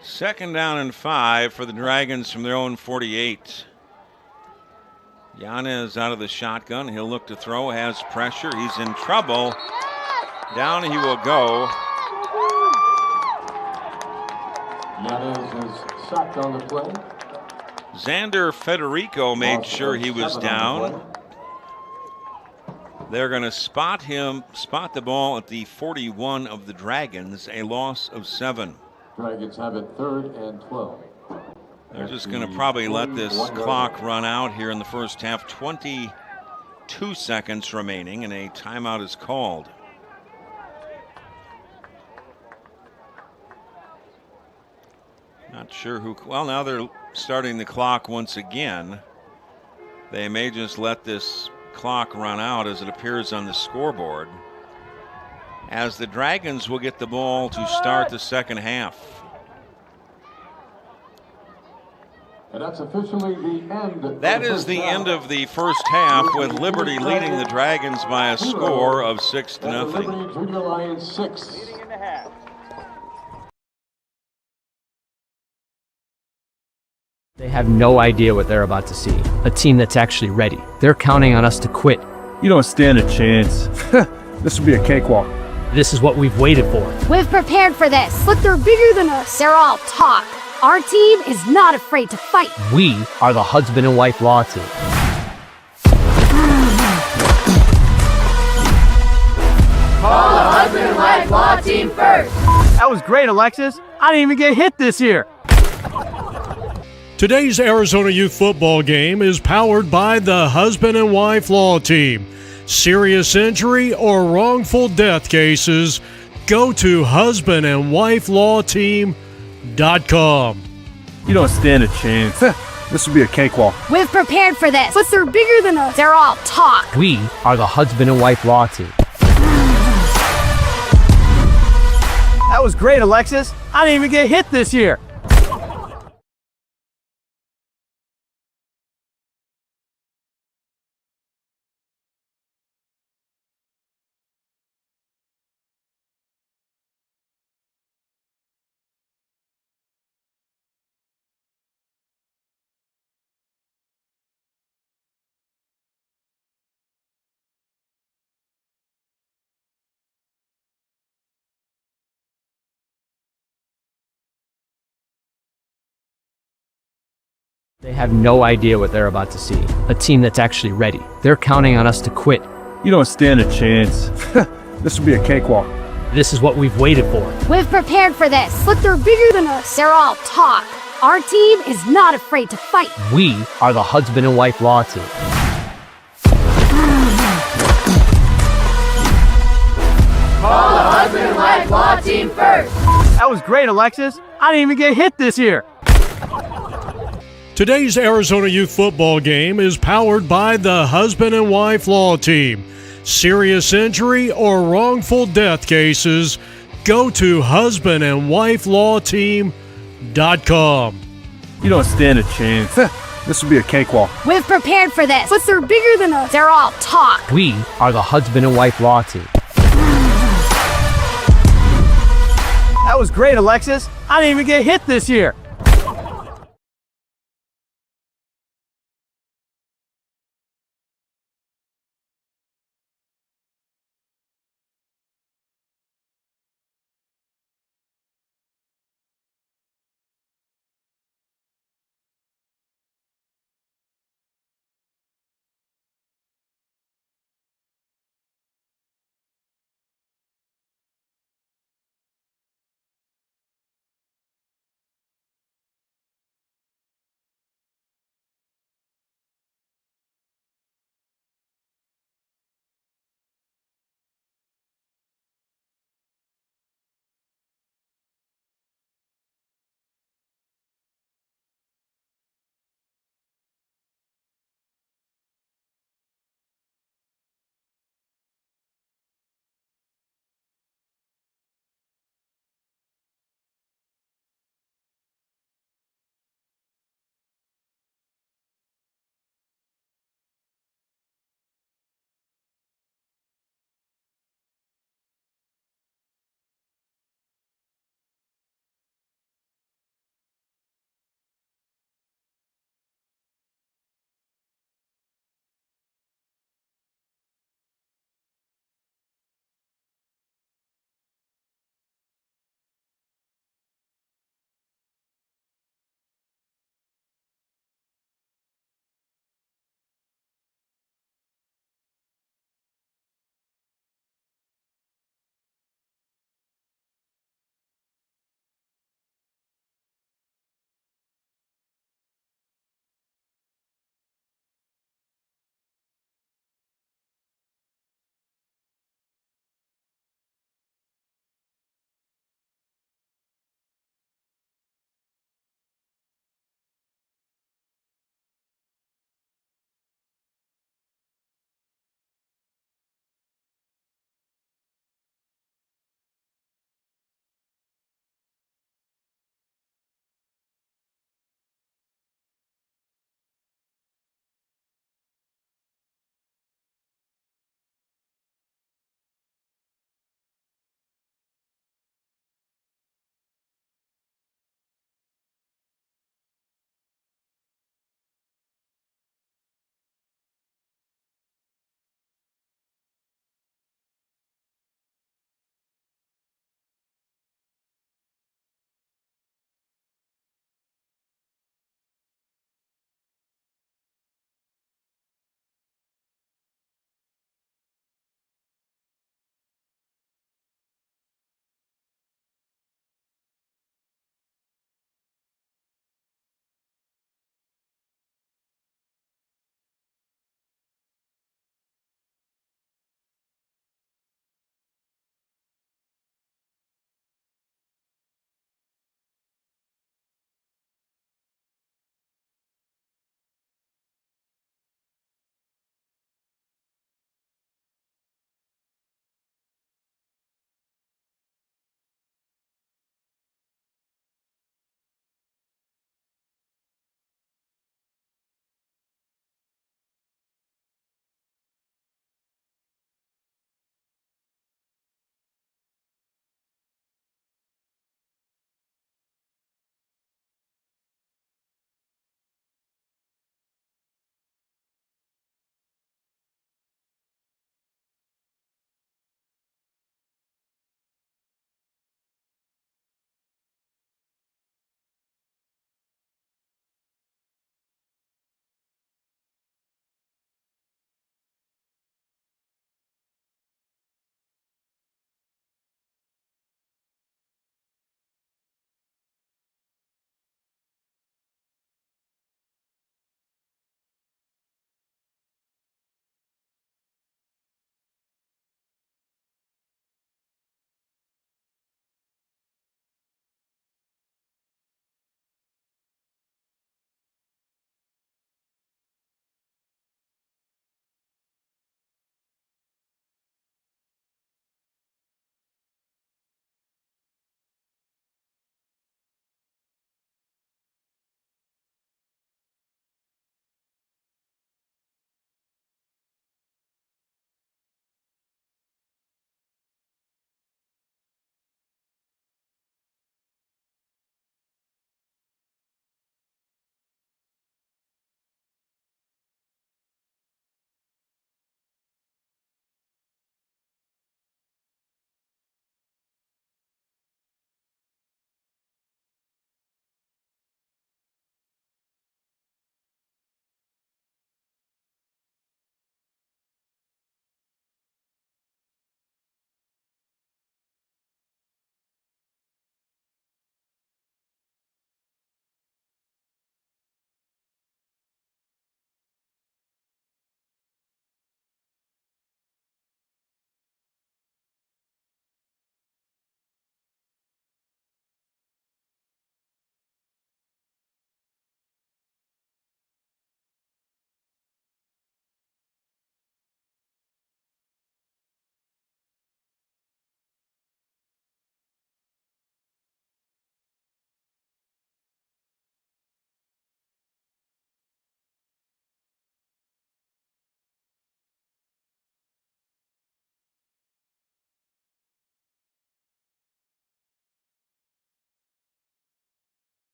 Second down and 5 for the Dragons from their own 48. Yanez out of the shotgun. He'll look to throw, has pressure. He's in trouble. Down he will go. Yanez is sacked on the play. Xander Federico made sure he was down. They're going to spot the ball at the 41 of the Dragons, a loss of 7. Dragons have it 3rd and 12. They're just going to probably let this clock run out here in the first half. 22 seconds remaining, and a timeout is called. Not sure who. Well, now they're starting the clock once again. They may just let this clock run out as it appears on the scoreboard, as the Dragons will get the ball to start the second half. And that's officially the end. That is the end of the first half, with Liberty leading the Dragons by a score of 6-0. Liberty Junior Lions 6. They have no idea what they're about to see. A team that's actually ready. They're counting on us to quit. You don't stand a chance. This will be a cakewalk. This is what we've waited for. We've prepared for this, but they're bigger than us. They're all talk. Our team is not afraid to fight. We are the husband and wife law team. Call the husband and wife law team first. That was great, Alexis. I didn't even get hit this year. Today's Arizona Youth football game is powered by the husband and wife law team. Serious injury or wrongful death cases, go to husbandandwifelawteam.com. You don't stand a chance. This will be a cakewalk. We've prepared for this, but they're bigger than us. They're all talk. We are the husband and wife law team. That was great, Alexis. I didn't even get hit this year. They have no idea what they're about to see. A team that's actually ready. They're counting on us to quit. You don't stand a chance. This will be a cakewalk. This is what we've waited for. We've prepared for this, but they're bigger than us. They're all talk. Our team is not afraid to fight. We are the husband and wife law team. Call the husband and wife law team first. That was great, Alexis. I didn't even get hit this year. Today's Arizona Youth football game is powered by the husband and wife law team. Serious injury or wrongful death cases, go to husbandandwifelawteam.com. You don't stand a chance. This will be a cakewalk. We've prepared for this, but they're bigger than us. They're all talk. We are the husband and wife law team. That was great, Alexis. I didn't even get hit this year.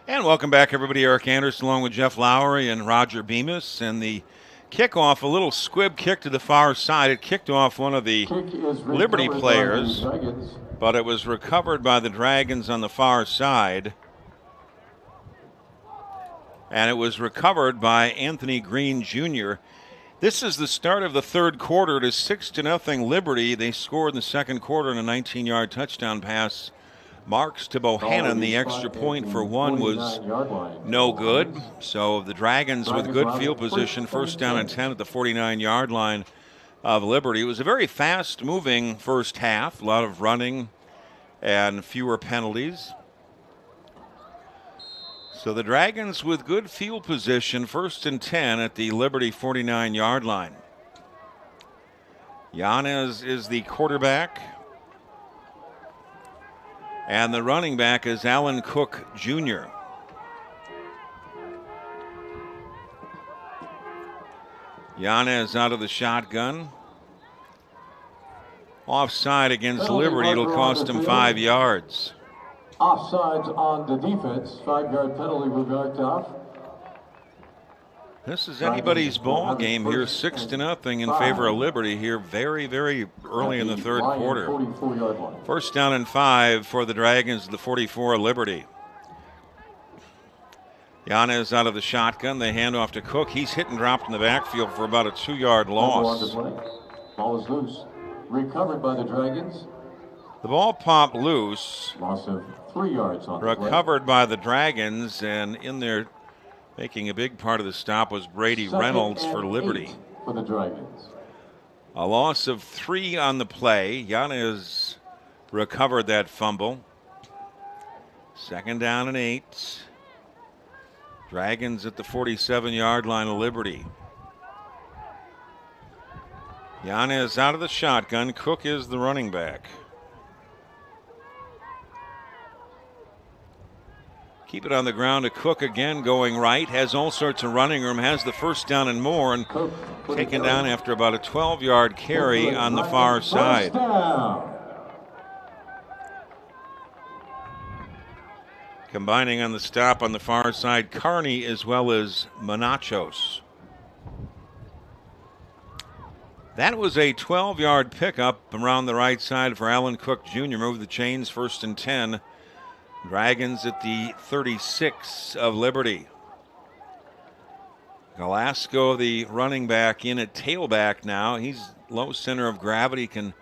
And welcome back, everybody. Eric Anderson along with Jeff Lowry and Roger Bemis. And the kickoff, a little squib kick to the far side. It kicked off one of the Liberty players, but it was recovered by the Dragons on the far side. And it was recovered by Anthony Green Jr. This is the start of the third quarter. It is 6-0 Liberty. They scored in the second quarter on a 19-yard touchdown pass. Marks to Bohannon. The extra point for one was no good. So the Dragons with good field position, first down and 10 at the 49-yard line of Liberty. It was a very fast-moving first half, a lot of running and fewer penalties. So the Dragons with good field position, first and 10 at the Liberty 49-yard line. Yanez is the quarterback. And the running back is Alan Cook Jr. Yanez out of the shotgun. Offside against Liberty. It'll cost him 5 yards. Offsides on the defense. 5-yard penalty will be marked off. This is anybody's ball game here, 6-0 in favor of Liberty here, very, very early in the third quarter. First down and 5 for the Dragons, the 44 of Liberty. Yanez out of the shotgun. They hand off to Cook. He's hit and dropped in the backfield for about a 2-yard loss. Ball is loose. Recovered by the Dragons. The ball popped loose. Loss of 3 yards on the play. Recovered by the Dragons, and in there making a big part of the stop was Brady Reynolds for Liberty. For the Dragons. A loss of 3 on the play. Yanez recovered that fumble. Second down and 8. Dragons at the 47-yard line of Liberty. Yanez out of the shotgun. Cook is the running back. Keep it on the ground to Cook again, going right. Has all sorts of running room. Has the first down and more. And taken down after about a 12-yard carry on the far side. Combining on the stop on the far side, Carney as well as Monachos. That was a 12-yard pickup around the right side for Alan Cook Jr. Move the chains, first and 10. Dragons at the 36 of Liberty. Glasgow, the running back, in at tailback now. He's low center of gravity, can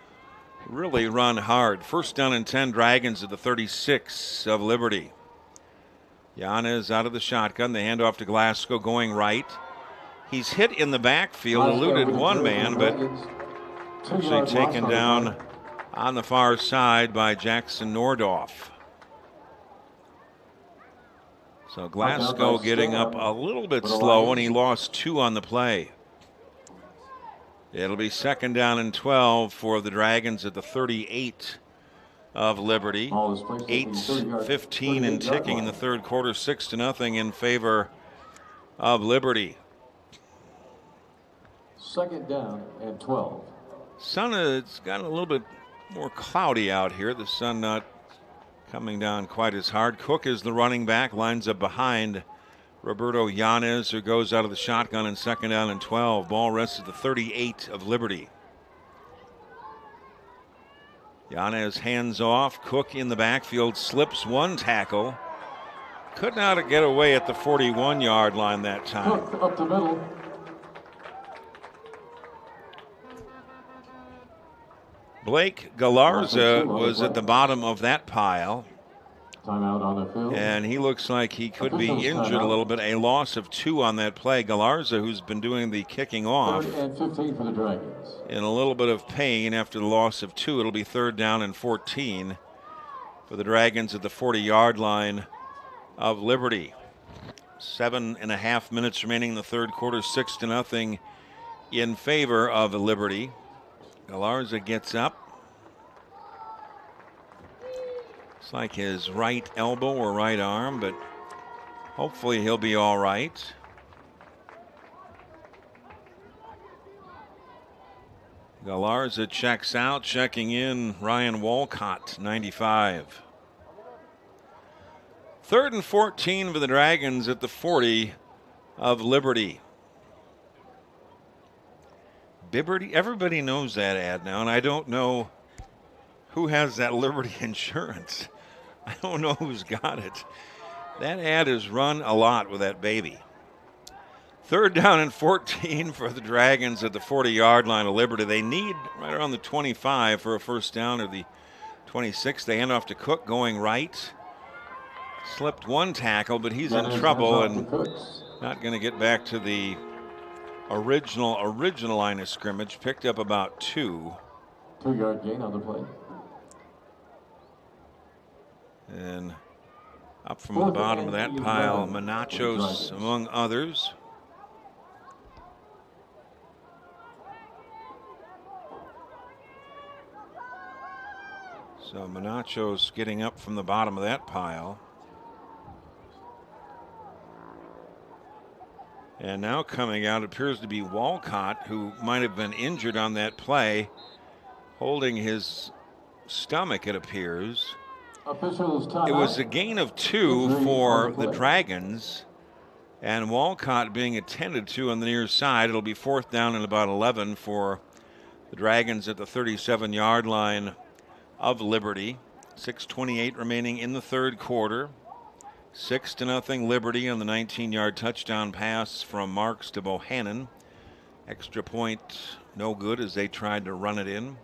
really run hard. First down and 10, Dragons at the 36 of Liberty. Yanez out of the shotgun. They hand off to Glasgow going right. He's hit in the backfield, eluded one man, but actually taken down on the far side by Jackson Nordhoff. So Glasgow getting up a little bit slow, and he lost 2 on the play. It'll be second down and 12 for the Dragons at the 38 of Liberty. 8:15 and ticking in the third quarter, 6-0 in favor of Liberty. Second down and 12. Sun has gotten a little bit more cloudy out here. The sun not coming down quite as hard. Cook is the running back, lines up behind Roberto Yanez, who goes out of the shotgun in second down and 12. Ball rests at the 38 of Liberty. Yanez hands off. Cook in the backfield, slips one tackle. Could not get away at the 41-yard line that time. Cook up the middle. Blake Galarza was at the bottom of that pile. Timeout on the field. And he looks like he could be injured a little bit. A loss of 2 on that play. Galarza, who's been doing the kicking off, 3rd and 15 for the Dragons. In a little bit of pain after the loss of 2. It'll be third down and 14 for the Dragons at the 40-yard line of Liberty. 7.5 minutes remaining in the third quarter, 6-0 in favor of Liberty. Galarza gets up. It's like his right elbow or right arm, but hopefully he'll be all right. Galarza checks out, checking in Ryan Walcott, 95. 3rd and 14 for the Dragons at the 40 of Liberty. Everybody knows that ad now, and I don't know who has that Liberty insurance. I don't know who's got it. That ad is run a lot with that baby. 3rd down and 14 for the Dragons at the 40-yard line of Liberty. They need right around the 25 for a first down, or the 26. They hand off to Cook going right. Slipped one tackle, but he's in trouble and not going to get back to the original line of scrimmage. Picked up about 2. 2-yard gain on the play. And up from the bottom of that pile, Manachos among others. So Manachos getting up from the bottom of that pile. And now coming out appears to be Walcott, who might have been injured on that play, holding his stomach, it appears. It was a gain of 2 for the Dragons, and Walcott being attended to on the near side. It'll be 4th down and about 11 for the Dragons at the 37-yard line of Liberty. 6:28 remaining in the 3rd quarter. 6-0 Liberty on the 19-yard touchdown pass from Marks to Bohannon. Extra point no good as they tried to run it in.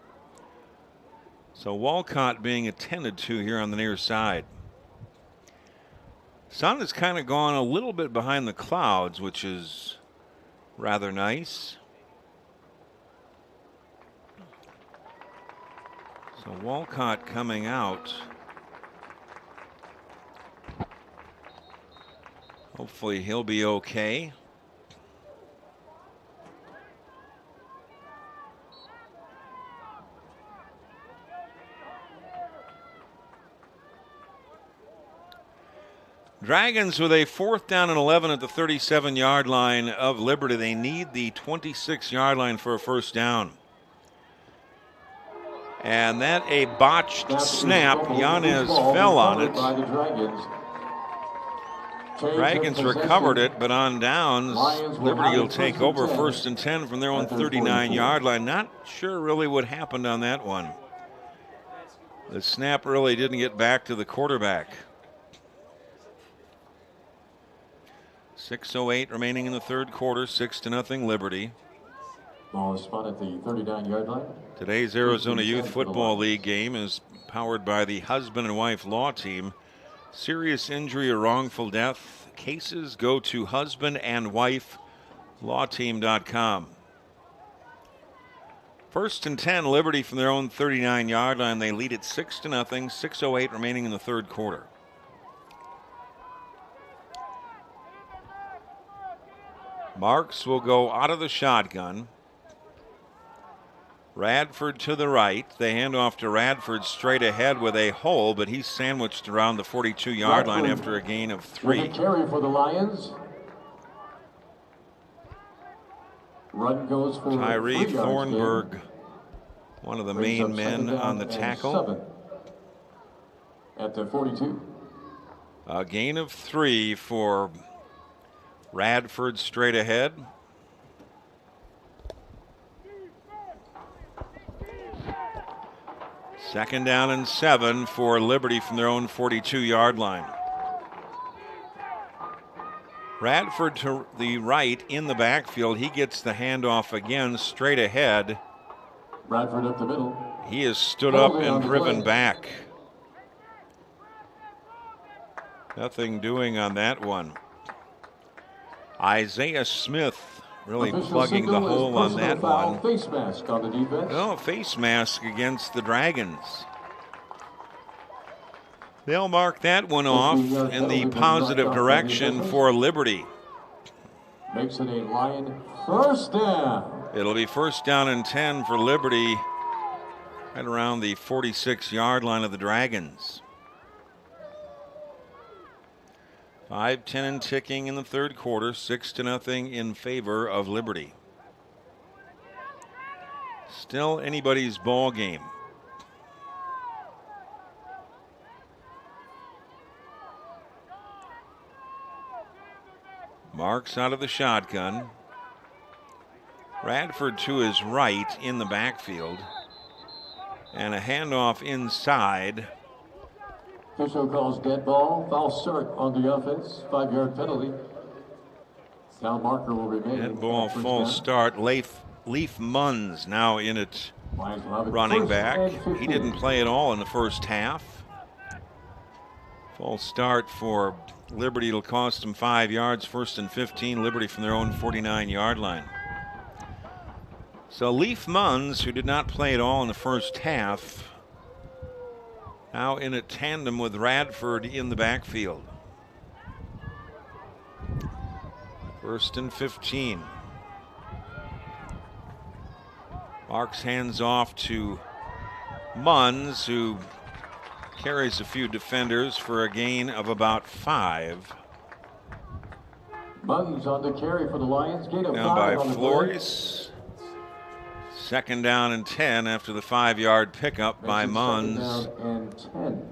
So Walcott being attended to here on the near side. Sun has kind of gone a little bit behind the clouds, which is rather nice. So Walcott coming out. Hopefully he'll be okay. Dragons with a 4th down and 11 at the 37-yard line of Liberty. They need the 26-yard line for a first down. And that a botched snap. Yanez fell on it. Dragons recovered it, but on downs, Liberty will take over 1st and 10 from their own 39-yard line. Not sure really what happened on that one. The snap really didn't get back to the quarterback. 6:08 remaining in the 3rd quarter, 6-0 Liberty. Ball is spun at the 39-yard line. Today's Arizona Youth Football League game is powered by the husband and wife law team. Serious injury or wrongful death cases, go to husbandandwifelawteam.com. 1st and 10, Liberty from their own 39-yard line. They lead it 6-0, 6:08 remaining in the 3rd quarter. Marks will go out of the shotgun. Radford to the right. They hand off to Radford straight ahead with a hole, but he's sandwiched around the 42-yard line after a gain of 3. Carry for the Lions. Run goes for Tyree Thornburg, one of the main men on the tackle. At the 42. A gain of 3 for Radford straight ahead. Second down and 7 for Liberty from their own 42-yard line. Radford to the right in the backfield. He gets the handoff again straight ahead. Radford up the middle. He is stood up and driven back. Nothing doing on that one. Isaiah Smith really plugging the hole on that one. Face mask on the defense. No, face mask against the Dragons. They'll mark that one off in the positive direction for Liberty. Makes it a Lion first down. It'll be 1st down and 10 for Liberty, right around the 46-yard line of the Dragons. 5:10 and ticking in the 3rd quarter, 6-0 in favor of Liberty. Still anybody's ball game. Marks out of the shotgun. Radford to his right in the backfield. And a handoff inside. Official calls dead ball, foul start on the offense, 5-yard penalty. Down marker will remain. Dead ball, false start. Leaf Munns now in it, running back. He didn't play at all in the first half. False start for Liberty. It'll cost them 5 yards, 1st and 15. Liberty from their own 49-yard line. So Leaf Munns, who did not play at all in the first half, now in a tandem with Radford in the backfield. 1st and 15. Marks hands off to Munns, who carries a few defenders for a gain of about 5. Munns on the carry for the Lions. Gain of 5 Now by on the Flores. 2nd down and 10 after the 5-yard pickup by Munns.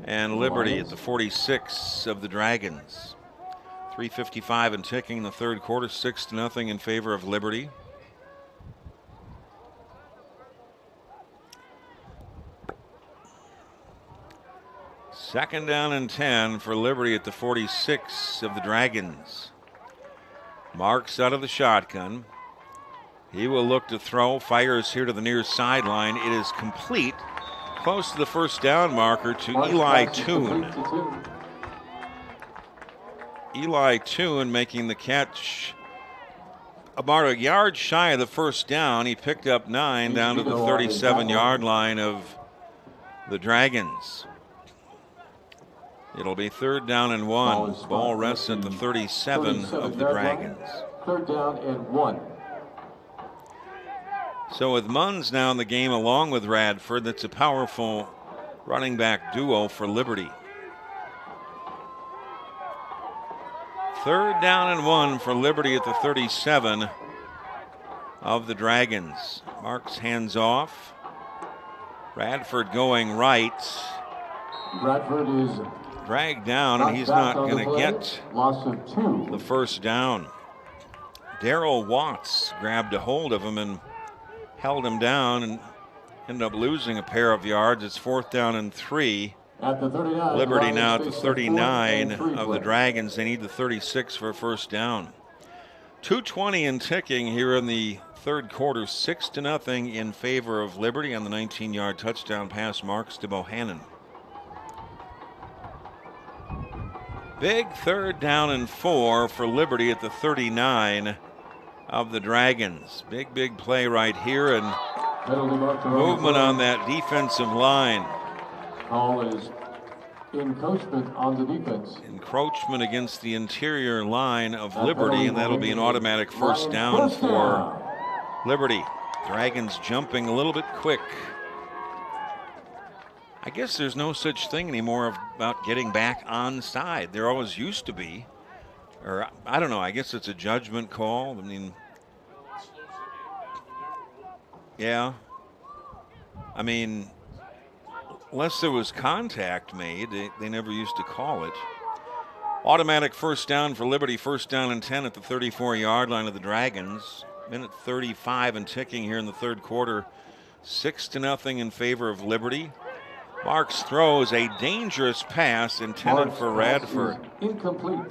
And Liberty at the 46 of the Dragons. 3:55 and ticking in the third quarter, 6-0 in favor of Liberty. Second down and 10 for Liberty at the 46 of the Dragons. Marks out of the shotgun. He will look to throw, fires here to the near sideline. It is complete, close to the first down marker to Eli Toon. Eli Toon making the catch about a yard shy of the first down. He picked up 9 down to the 37-yard line of the Dragons. It'll be 3rd down and 1. Ball rests at the 37 of the Dragons. 3rd down and 1. So with Munns now in the game along with Radford, that's a powerful running back duo for Liberty. 3rd down and 1 for Liberty at the 37 of the Dragons. Marks hands off. Radford going right. Radford is dragged down, and he's not going to get loss of 2. the 1st down. Darrell Watts grabbed a hold of him and held him down and ended up losing a pair of yards. It's 4th down and 3. At the 39, Liberty now at the 39 of the Dragons. They need the 36 for a 1st down. 2:20 and ticking here in the third quarter. 6-0 in favor of Liberty on the 19-yard touchdown pass. Marks to Bohannon. Big 3rd down and 4 for Liberty at the 39 of the Dragons. Big play right here, and movement on that defensive line. Call is encroachment on the defense. Encroachment against the interior line of Liberty, and that'll be an automatic 1st down for Liberty. Dragons jumping a little bit quick. I guess there's no such thing anymore about getting back onside. There always used to be. Or, I don't know, I guess it's a judgment call. I mean, yeah. I mean, unless there was contact made, they never used to call it. Automatic 1st down for Liberty, 1st down and 10 at the 34-yard line of the Dragons. Minute 35 and ticking here in the third quarter. 6-0 in favor of Liberty. Marks throws a dangerous pass intended for Radford. Incomplete.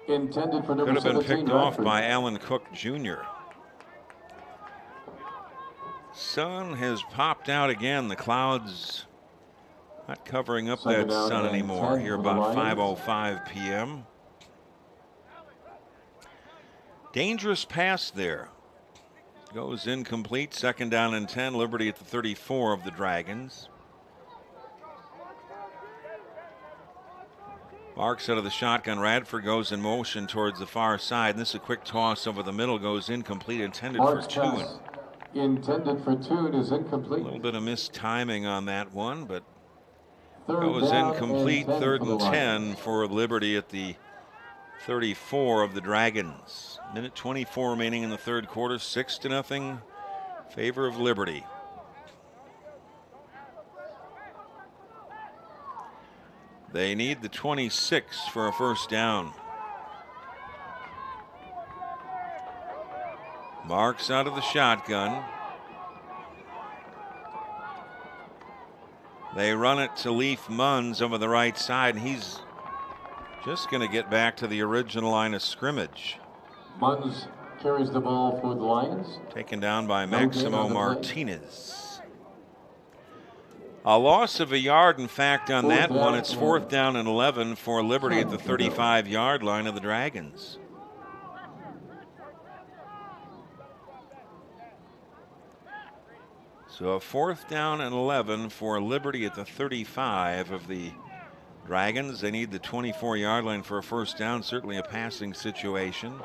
Intended for number 17. Could have been picked off by Allen Cook Jr. Sun has popped out again. The clouds not covering up that sun anymore here about 5:05 p.m. Dangerous pass there. Goes incomplete. 2nd down and 10. Liberty at the 34 of the Dragons. Marks out of the shotgun. Radford goes in motion towards the far side. And this is a quick toss over the middle. Goes incomplete. Intended for Toon. Intended for Toon is incomplete. A little bit of missed timing on that one, but goes incomplete. 3rd and 10 for Liberty at the 34 of the Dragons. Minute 24 remaining in the third quarter. 6-0 favor of Liberty. They need the 26 for a 1st down. Marks out of the shotgun. They run it to Leaf Munns over the right side, and he's just going to get back to the original line of scrimmage. Munns carries the ball for the Lions. Taken down by No gain Maximo on the play. Martinez. A loss of a yard, in fact, on that one. It's 4th down and 11 for Liberty at the 35-yard line of the Dragons. So a 4th down and 11 for Liberty at the 35 of the Dragons. They need the 24-yard line for a first down, certainly a passing situation.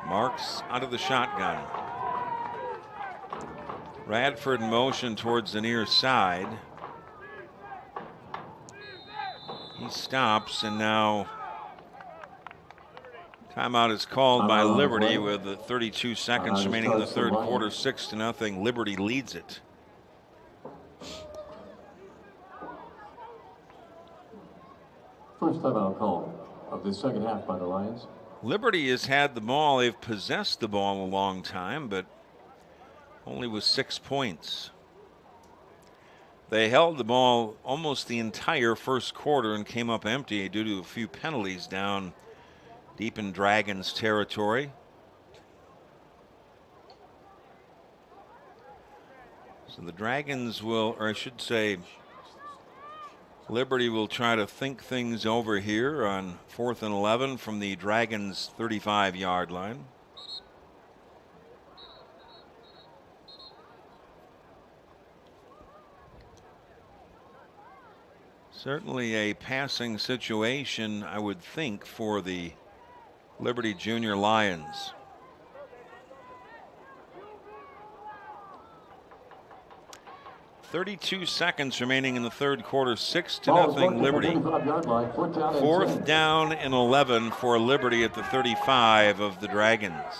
Marks out of the shotgun. Radford in motion towards the near side. He stops, and now timeout is called by Liberty with the 32 seconds remaining in the third quarter. 6-0. Liberty leads it. First timeout call of the second half by the Lions. Liberty has had the ball. They've possessed the ball a long time, but only with 6 points. They held the ball almost the entire first quarter and came up empty due to a few penalties down deep in Dragons territory. So the Dragons will, or I should say, Liberty will try to think things over here on 4th and 11 from the Dragons' 35-yard line. Certainly a passing situation, I would think, for the Liberty Junior Lions. .32 seconds remaining in the third quarter. 6-0 Liberty. 4th down and 11 for Liberty at the 35 of the Dragons.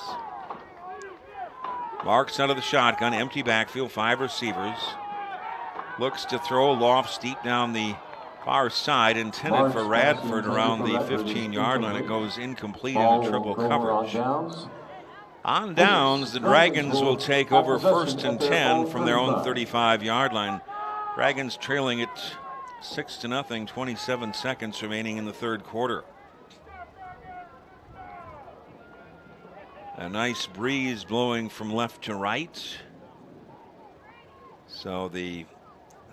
Marks out of the shotgun, empty backfield, 5 receivers. Looks to throw, lofts deep down the far side, intended for Radford around the 15-yard line. It goes incomplete into triple coverage. On downs, the Dragons will take over 1st and 10 from their own 35-yard line. Dragons trailing it 6-0, 27 seconds remaining in the third quarter. A nice breeze blowing from left to right. So the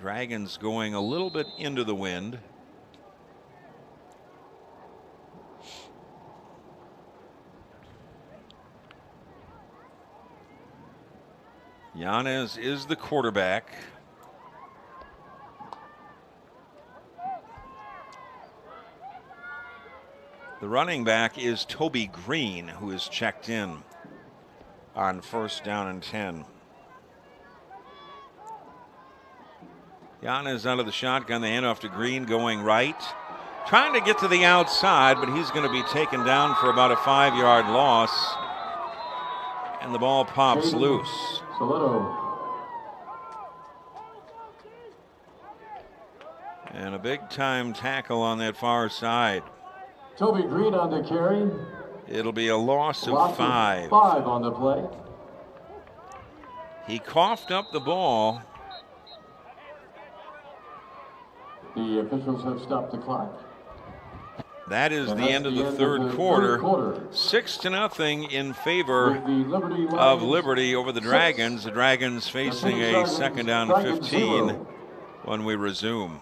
Dragons going a little bit into the wind. Yanez is the quarterback. The running back is Toby Green, who is checked in on 1st down and 10. Yanez out of the shotgun. The handoff to Green going right. Trying to get to the outside, but he's going to be taken down for about a 5-yard loss. And the ball pops loose. And a big-time tackle on that far side. Toby Green on the carry. It'll be a loss of 5. 5 on the play. He coughed up the ball. The officials have stopped the clock. That is the end of the third quarter. 6-0 in favor of Liberty over the Dragons. The Dragons facing a 2nd down and 15 when we resume.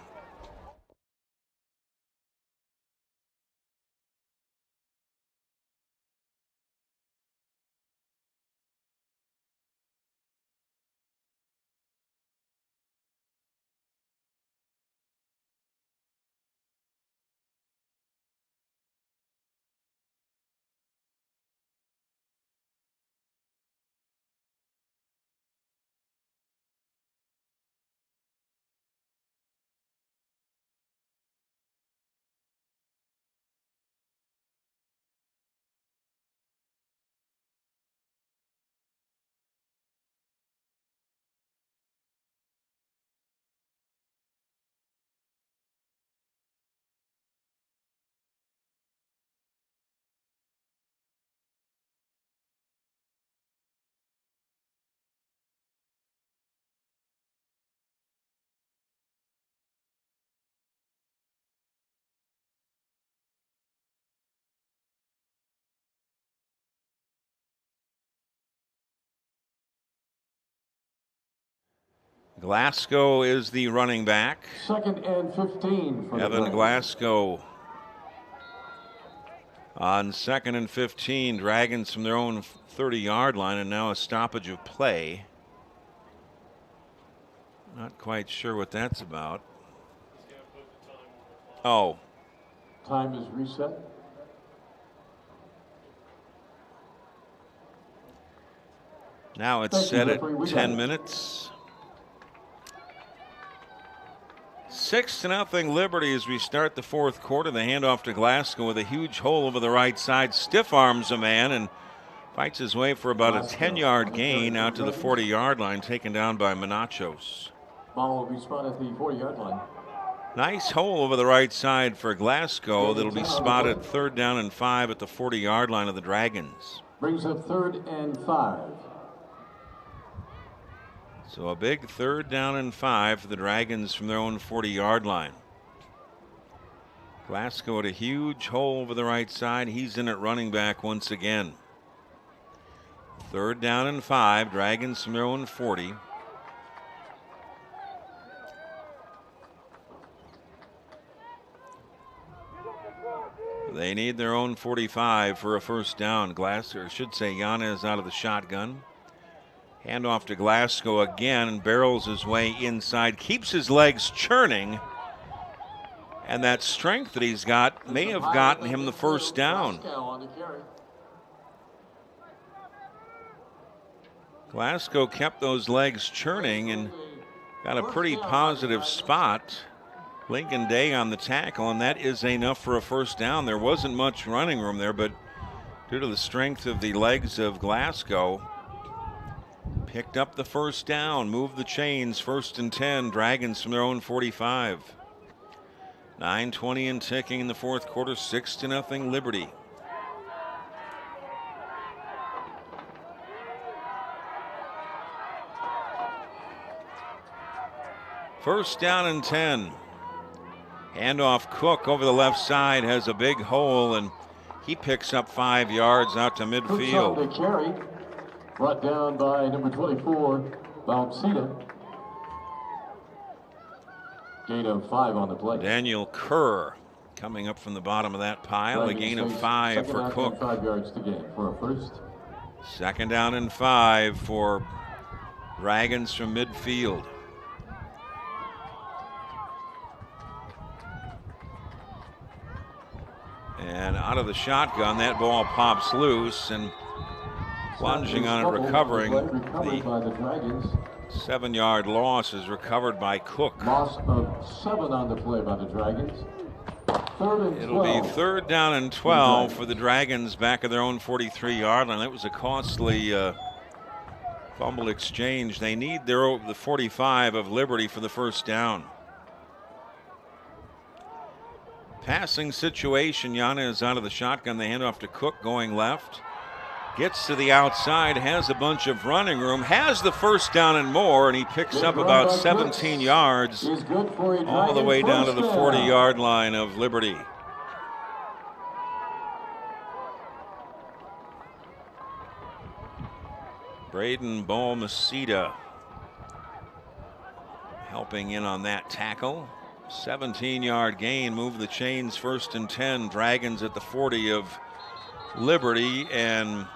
Glasgow is the running back. 2nd and 15 for Evan the Glasgow on 2nd and 15. Dragons from their own 30-yard line, and now a stoppage of play. Not quite sure what that's about. Oh. Time is reset. Now it's set at 10 minutes. 6-0 Liberty as we start the fourth quarter. The handoff to Glasgow with a huge hole over the right side. Stiff arms a man and fights his way for about a 10-yard gain out to the 40-yard line, taken down by Menachos. Ball will be spotted at the 40-yard line. Nice hole over the right side for Glasgow. That'll be spotted 3rd down and 5 at the 40-yard line of the Dragons. Brings up 3rd and 5. So a big 3rd down and 5 for the Dragons from their own 40-yard line. Glasgow at a huge hole over the right side. He's in at running back once again. 3rd down and 5. Dragons from their own 40. They need their own 45 for a first down. Yanez out of the shotgun. Handoff to Glasgow again and barrels his way inside. Keeps his legs churning. And that strength that he's got may have gotten him the first down. Glasgow kept those legs churning and got a pretty positive spot. Lincoln Day on the tackle, and that is enough for a first down. There wasn't much running room there, but due to the strength of the legs of Glasgow, picked up the first down, moved the chains, 1st and 10, Dragons from their own 45. 9:20 and ticking in the fourth quarter, 6-0 Liberty. First down and 10. Handoff Cook over the left side, has a big hole, and he picks up 5 yards out to midfield. Cook's on the carry, brought down by number 24, Bouncita. Gain of 5 on the play. Daniel Kerr coming up from the bottom of that pile. A gain of 5 for Cook. 5 yards to gain for a first. 2nd down and 5 for Dragons from midfield. And out of the shotgun, that ball pops loose, and plunging on it, recovering. The 7-yard loss is recovered by Cook. Loss of 7 on the play by the Dragons. 3rd and 12. It'll be 3rd down and 12 for the Dragons back of their own 43-yard line. That was a costly fumble exchange. They need the 45 of Liberty for the first down. Passing situation, Yanez out of the shotgun. They hand off to Cook going left. Gets to the outside, has a bunch of running room, has the first down and more, and he picks up about 17 yards all the way down to the 40-yard line of Liberty. Braden Balmaceda helping in on that tackle. 17-yard gain, move the chains, 1st and 10. Dragons at the 40 of Liberty, and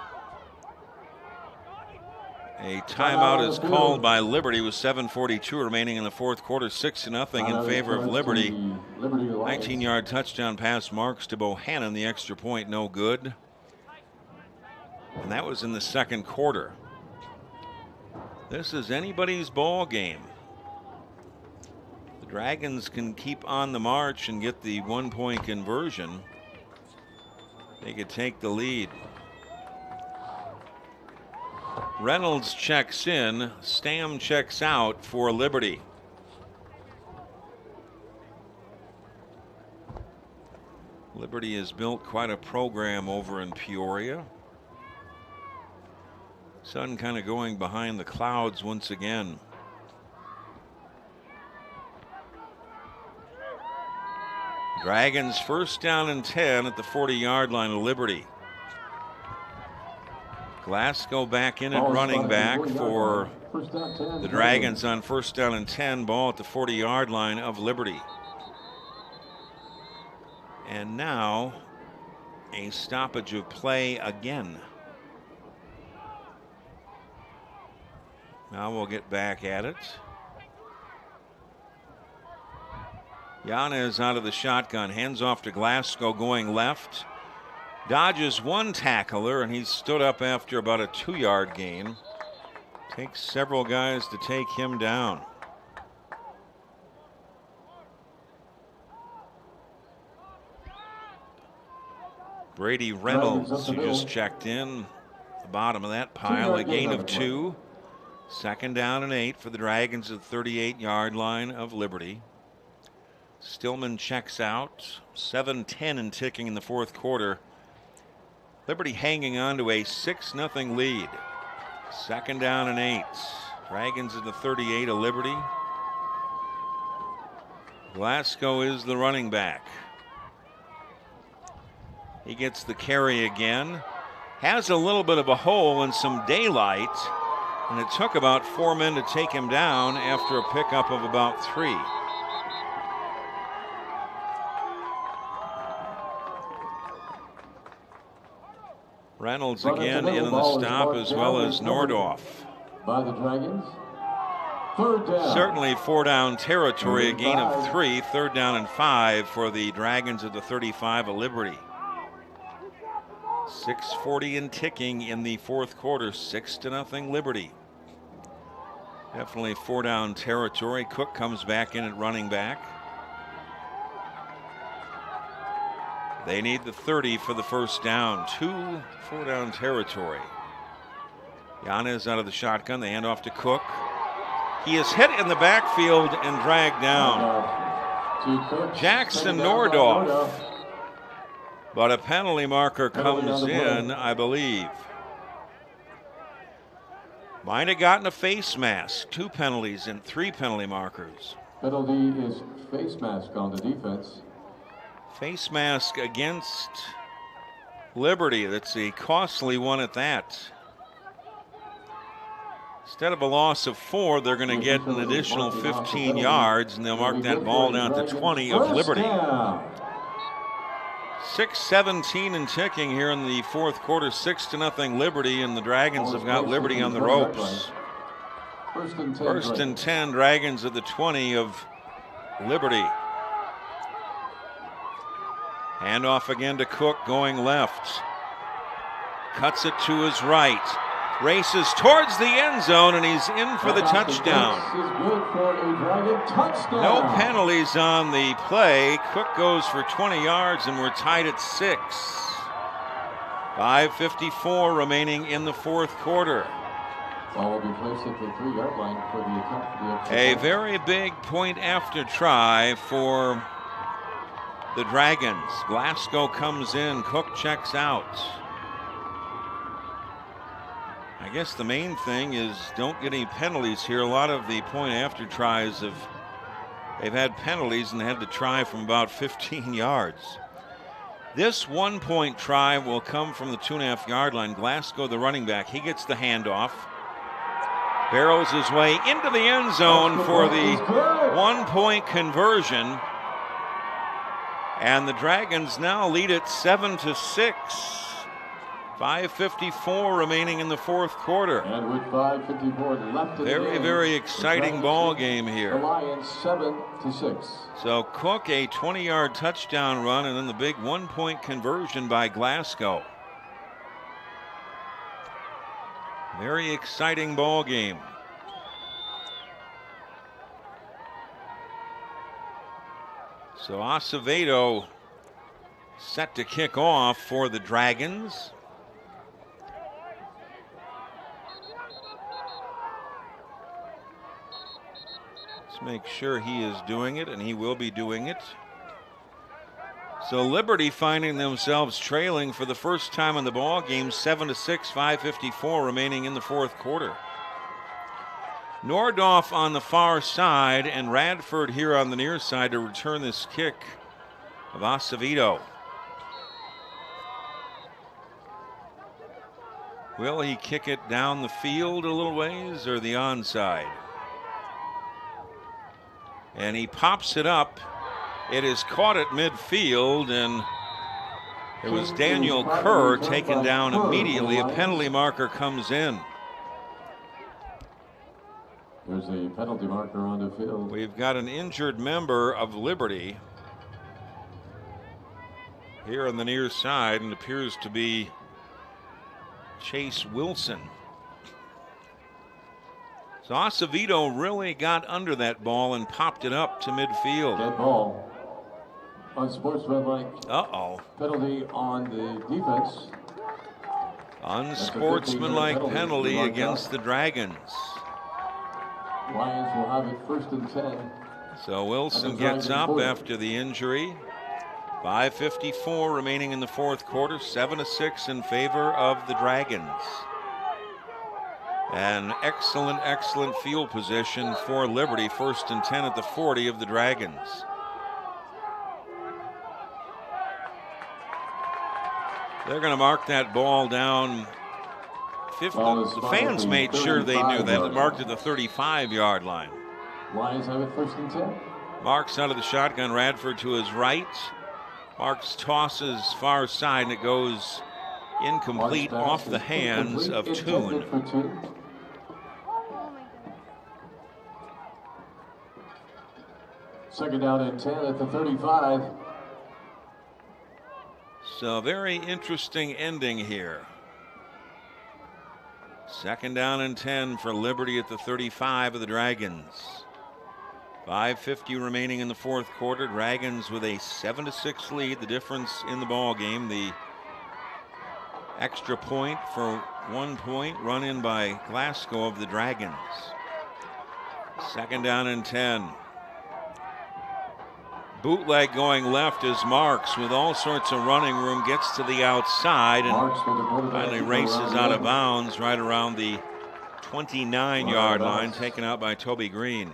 a timeout is called by Liberty with 7:42 remaining in the fourth quarter. 6-0 in favor of Liberty. 19-yard touchdown pass marks to Bohannon. The extra point no good. And that was in the second quarter. This is anybody's ball game. The Dragons can keep on the march and get the 1-point conversion. They could take the lead. Reynolds checks in, Stam checks out for Liberty. Liberty has built quite a program over in Peoria. Sun kind of going behind the clouds once again. Dragons 1st down and 10 at the 40-yard line of Liberty. Glasgow back in at running back for First down 10. The Dragons on first down and 10, ball at the 40-yard line of Liberty. And now a stoppage of play again. Now we'll get back at it. Yanez out of the shotgun, hands off to Glasgow going left. Dodges one tackler, and he's stood up after about a 2-yard gain. Takes several guys to take him down. Brady Reynolds, who just checked in, the bottom of that pile, a gain of 2. Second down and 8 for the Dragons at the 38-yard line of Liberty. Stillman checks out. 7:10 and ticking in the fourth quarter. Liberty hanging on to a 6-0 lead. Second down and 8. Dragons at the 38 of Liberty. Glasgow is the running back. He gets the carry again. Has a little bit of a hole and some daylight. And it took about 4 men to take him down after a pickup of about 3. Reynolds again in the stop, as well as Nordhoff. By the Dragons. Third down. Certainly 4-down territory, a gain of 3. Third down and 5 for the Dragons of the 35 of Liberty. 6:40 and ticking in the fourth quarter. 6-0 Liberty. Definitely 4-down territory. Cook comes back in at running back. They need the 30 for the first down. 2 4-down territory. Yanez out of the shotgun. They hand off to Cook. He is hit in the backfield and dragged down. Jackson Nordhoff. But a penalty marker comes in, I believe. Might have gotten a face mask. 2 penalties and 3 penalty markers. Penalty is face mask on the defense. Face mask against Liberty. That's a costly one at that. Instead of a loss of 4, they're going to get an additional 15 yards, and they'll mark that ball down to 20 of Liberty. 6:17 and ticking here in the fourth quarter. 6-0 Liberty, and the Dragons have got Liberty on the ropes. First and 10, Dragons at the 20 of Liberty. Handoff again to Cook going left. Cuts it to his right. Races towards the end zone, and he's in for the touchdown. No penalties on the play. Cook goes for 20 yards, and we're tied at 6. 5:54 remaining in the fourth quarter. Ball will be placed at the 3-yard line for the attempt. A very big point after try for the Dragons. Glasgow comes in. Cook checks out. I guess the main thing is don't get any penalties here. A lot of the point after tries they've had penalties and had to try from about 15 yards. This 1-point try will come from the 2.5-yard line. Glasgow, the running back, he gets the handoff. Barrels his way into the end zone for the 1-point conversion. And the Dragons now lead it 7-6. 5:54 remaining in the fourth quarter. And with 5:54 left in the game, very exciting ball game here. The Lions 7-6. So Cook, a 20-yard touchdown run, and then the big 1-point conversion by Glasgow. Very exciting ball game. So Azyfl set to kick off for the Dragons. Let's make sure he is doing it, and he will be doing it. So Liberty finding themselves trailing for the first time in the ball game, 7-6, 5:54 remaining in the fourth quarter. Nordhoff on the far side, and Radford here on the near side to return this kick of Azyfl. Will he kick it down the field a little ways or the onside? And he pops it up. It is caught at midfield, and it was Daniel Kerr taken down immediately. A penalty marker comes in. There's a penalty marker on the field. We've got an injured member of Liberty here on the near side, and appears to be Chase Wilson. So Azyfl really got under that ball and popped it up to midfield. Dead ball. Unsportsmanlike. Uh-oh. Penalty on the defense. Unsportsmanlike penalty against the Dragons. Lions will have it 1st and 10. So Wilson gets up after the injury. 5:54 remaining in the fourth quarter. 7-6 in favor of the Dragons. An excellent field position for Liberty. 1st and 10 at the 40 of the Dragons. They're going to mark that ball down. The fans made sure they knew that. It marked at the 35-yard line. Lions have it 1st and 10. Marks out of the shotgun. Radford to his right. Marks tosses far side, and it goes incomplete off the hands of Toon. Second down and 10 at the 35. So very interesting ending here. Second down and 10 for Liberty at the 35 of the Dragons. 5:50 remaining in the fourth quarter. Dragons with a 7-6 lead. The difference in the ball game, the extra point for 1 point run in by Glasgow of the Dragons. Second down and 10. Bootleg going left as Marks with all sorts of running room gets to the outside and finally races out of bounds right around the 29-yard line, taken out by Toby Green.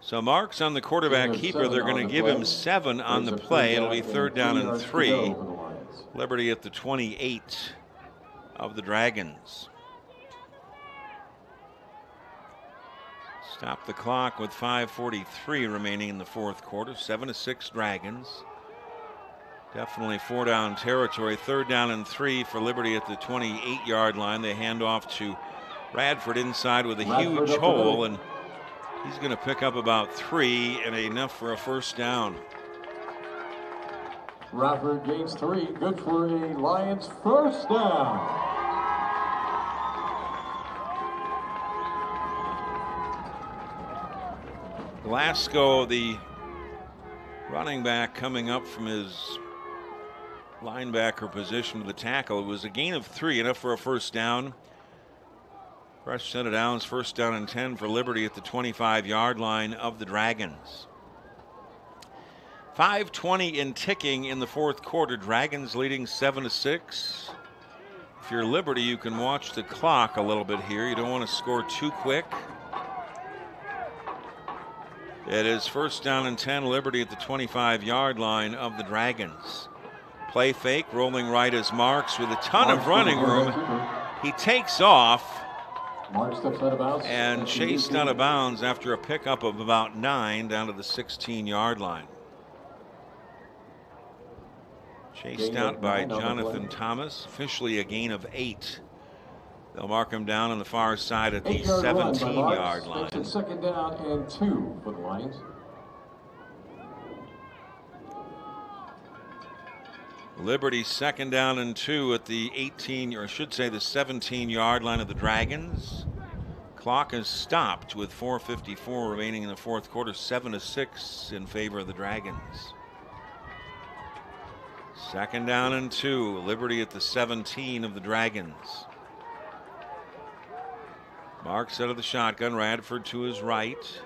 So Marks on the quarterback keeper. They're going to give him 7 on the play. It'll be 3rd down and 3. Liberty at the 28 of the Dragons. Stop the clock with 5:43 remaining in the fourth quarter. 7-6 Dragons. Definitely 4-down territory. 3rd down and 3 for Liberty at the 28-yard line. They hand off to Radford inside with a huge hole, and he's going to pick up about 3 and enough for a 1st down. Radford gains 3. Good for a Lions 1st down. Glasgow, the running back, coming up from his linebacker position to the tackle. It was a gain of 3, enough for a 1st down. Fresh set of downs, 1st down and 10 for Liberty at the 25-yard line of the Dragons. 5:20 in ticking in the fourth quarter. Dragons leading 7-6. If you're Liberty, you can watch the clock a little bit here. You don't want to score too quick. It is 1st down and 10, Liberty at the 25-yard line of the Dragons. Play fake, rolling right as Marks with a ton of running room. He takes off and chased out of bounds after a pickup of about 9 down to the 16-yard line. Chased out by Jonathan Thomas, officially a gain of 8. They'll mark him down on the far side at the 17-yard line. It's 2nd down and 2 for the Lions. Liberty 2nd down and 2 at the 18, or I should say the 17-yard line of the Dragons. Clock is stopped with 4:54 remaining in the fourth quarter. 7-6 in favor of the Dragons. 2nd down and 2. Liberty at the 17 of the Dragons. Marks out of the shotgun. Radford to his right.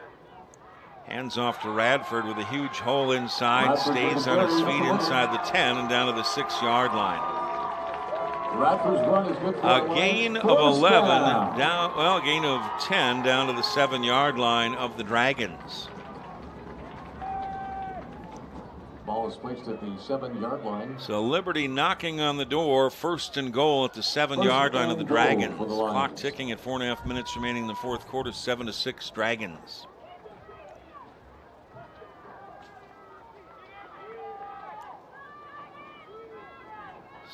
Hands off to Radford with a huge hole inside. Stays on his feet inside the 10 and down to the 6-yard line. A gain of 11 down. Well, a gain of 10 down to the 7-yard line of the Dragons. Ball is placed at the 7-yard line. So Liberty knocking on the door, 1st and goal at the 7-yard line of the Dragons. Clock ticking at 4.5 minutes remaining in the fourth quarter, 7-6 Dragons.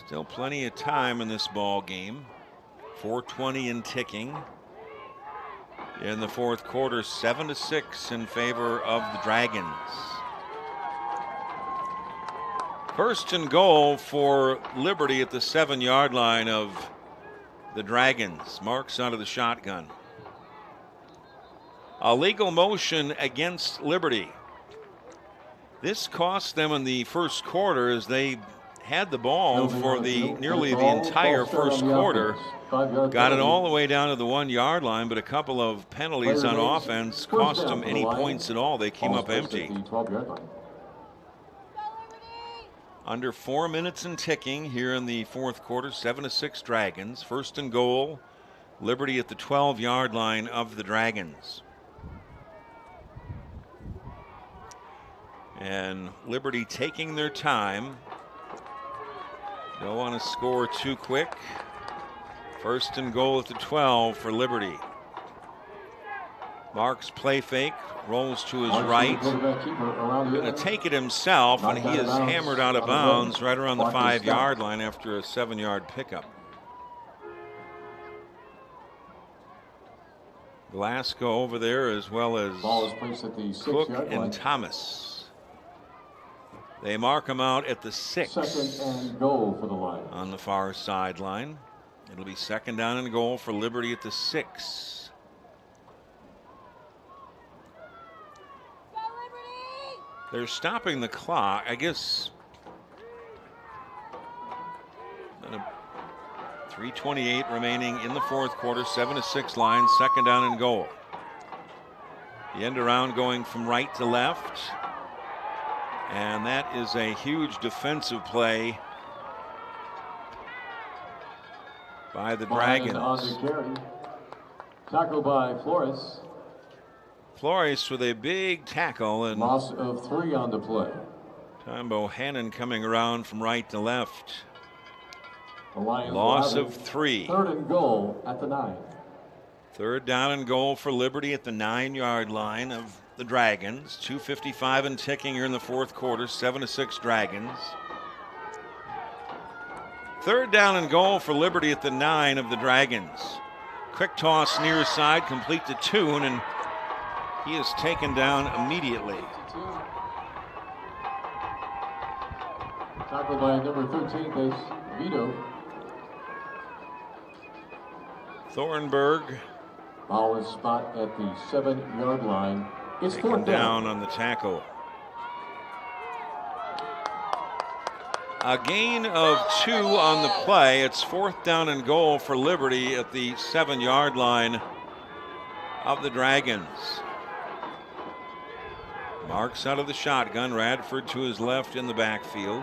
Still plenty of time in this ball game. 4:20 and ticking. In the fourth quarter, 7-6 in favor of the Dragons. 1st and goal for Liberty at the 7-yard line of the Dragons. Marks out of the shotgun. A legal motion against Liberty. This cost them in the first quarter as they had the ball for nearly the entire first quarter. Got it all the way down to the 1-yard line, but a couple of penalties on offense cost them any points at all. They came up empty. Under 4 minutes and ticking here in the fourth quarter, 7-6 Dragons. 1st and goal, Liberty at the 12-yard line of the Dragons. And Liberty taking their time. Don't want to score too quick. 1st and goal at the 12 for Liberty. Marks play fake, rolls to his right. Going to take it himself, and he is hammered out of bounds right around the 5-yard line after a 7-yard pickup. Glasgow over there, as well as Cook and Thomas. They mark him out at the 6. 2nd and goal for the Lions. On the far sideline. It'll be 2nd down and goal for Liberty at the 6. They're stopping the clock, I guess. 3:28 remaining in the fourth quarter, 7-6 Lions, 2nd down and goal. The end around going from right to left. And that is a huge defensive play by the Dragons. On the carry. Tackle by Flores. Flores with a big tackle, and loss of 3 on the play. Tom Bohannon coming around from right to left. The Lions loss of 3. 3rd and goal at the 9. 3rd down and goal for Liberty at the 9-yard line of the Dragons. 2:55 and ticking here in the fourth quarter, 7-6 Dragons. 3rd down and goal for Liberty at the 9 of the Dragons. Quick toss near side, complete to Toon, and he is taken down immediately. Tackled by number 13, that's Vito. Thornburg. Ball is spot at the 7-yard line. It's taken down on the tackle. A gain of 2 on the play. It's 4th down and goal for Liberty at the 7-yard line of the Dragons. Marks out of the shotgun. Radford to his left in the backfield.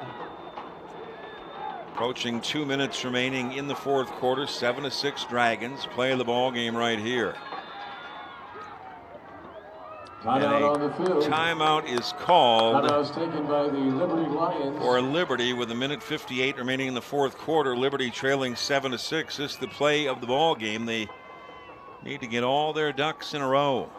Approaching 2 minutes remaining in the fourth quarter. 7-6 Dragons. Play the ball game right here. Timeout on the field. Timeout is called. Timeout is taken by the Liberty Lions. For Liberty with 1:58 remaining in the fourth quarter. Liberty trailing 7-6. This is the play of the ball game. They need to get all their ducks in a row.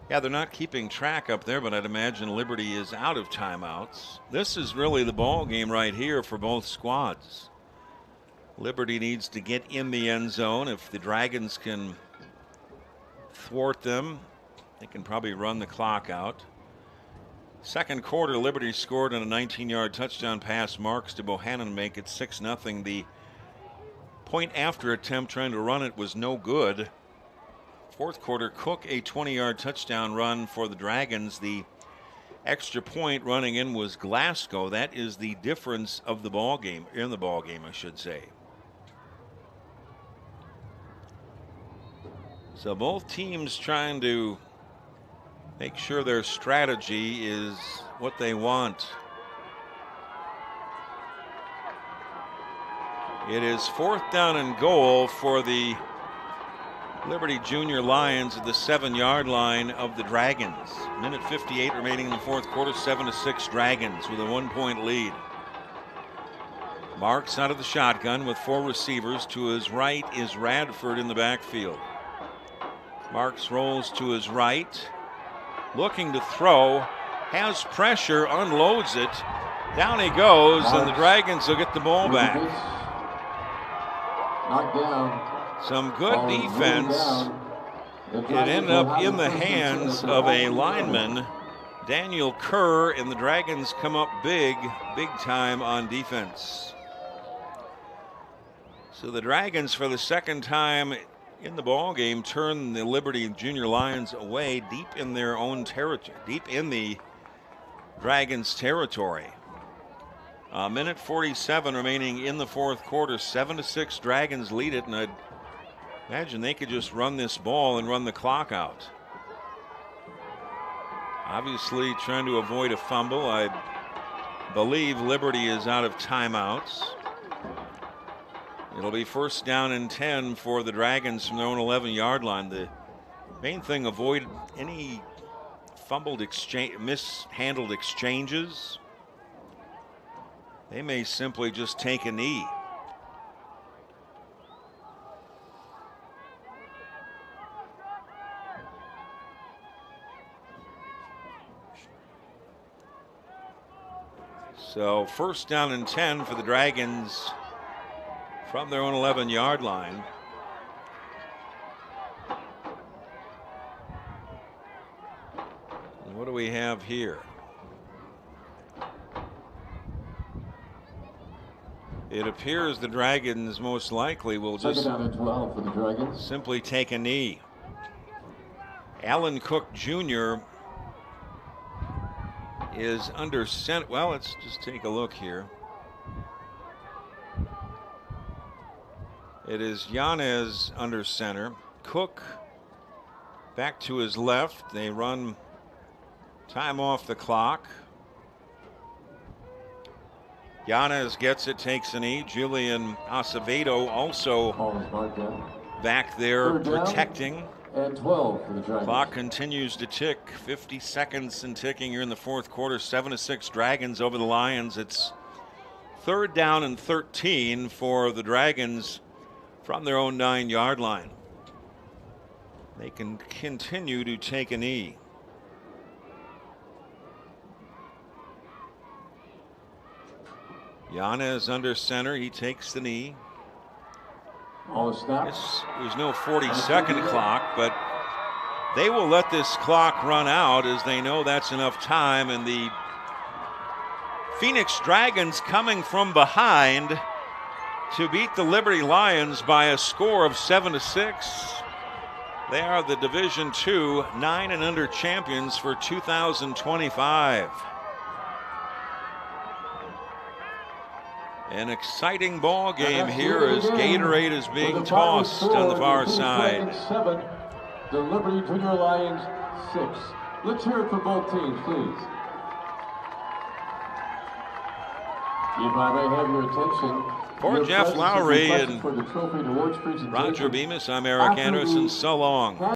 Yeah, they're not keeping track up there, but I'd imagine Liberty is out of timeouts. This is really the ball game right here for both squads. Liberty needs to get in the end zone. If the Dragons can thwart them, they can probably run the clock out. Second quarter, Liberty scored on a 19-yard touchdown pass. Marks to Bohannon make it 6-0. The point after attempt trying to run it was no good. Fourth quarter, Cook a 20-yard touchdown run for the Dragons. The extra point running in was Glasgow. That is the difference of the ball game, in the ball game, I should say. So both teams trying to make sure their strategy is what they want. It is 4th down and goal for the Liberty Junior Lions at the 7-yard line of the Dragons. Minute 58 remaining in the fourth quarter. 7-6 Dragons with a 1-point lead. Marks out of the shotgun with 4 receivers. To his right is Radford in the backfield. Marks rolls to his right, looking to throw, has pressure, unloads it. Down he goes, and the Dragons will get the ball back. Knocked down. Some good defense. It ended up in the hands of a lineman, Daniel Kerr, and the Dragons come up big time on defense. So the Dragons, for the second time in the ball game, turn the Liberty Junior Lions away deep in their own territory, deep in the Dragons' territory. Minute 47 remaining in the fourth quarter. 7-6 Dragons lead it, and I'd imagine they could just run this ball and run the clock out. Obviously trying to avoid a fumble. I believe Liberty is out of timeouts. It'll be first down and 10 for the Dragons from their own 11-yard line. The main thing, avoid any fumbled mishandled exchanges. They may simply just take a knee. So first down and 10 for the Dragons from their own 11-yard line. And what do we have here? It appears the Dragons most likely will just Second down and 12 for the Dragons. simply take a knee. Alan Cook Jr. is under center. Well, let's just take a look here. It is Yanez under center. Cook back to his left. They run time off the clock. Yanez gets it, takes a knee. Julian Acevedo also back there protecting. And 12 for the Dragons. Clock continues to tick. 50 seconds and ticking here in the fourth quarter. 7-6 Dragons over the Lions. It's third down and 13 for the Dragons from their own 9-yard line. They can continue to take a knee. Yanez under center. He takes the knee. All snaps. There's no 40-second clock, but they will let this clock run out as they know that's enough time. And the Phoenix Dragons coming from behind to beat the Liberty Lions by a score of 7-6. They are the Division II 9 and under champions for 2025. An exciting ball game here as Gatorade is being tossed on the far side. 7, the Liberty Junior Lions 6. Let's hear it for both teams, please. If I may have your attention. For Jeff Lowry and for the trophy and awards presentation. Roger Bemis, I'm Eric Anderson. So long.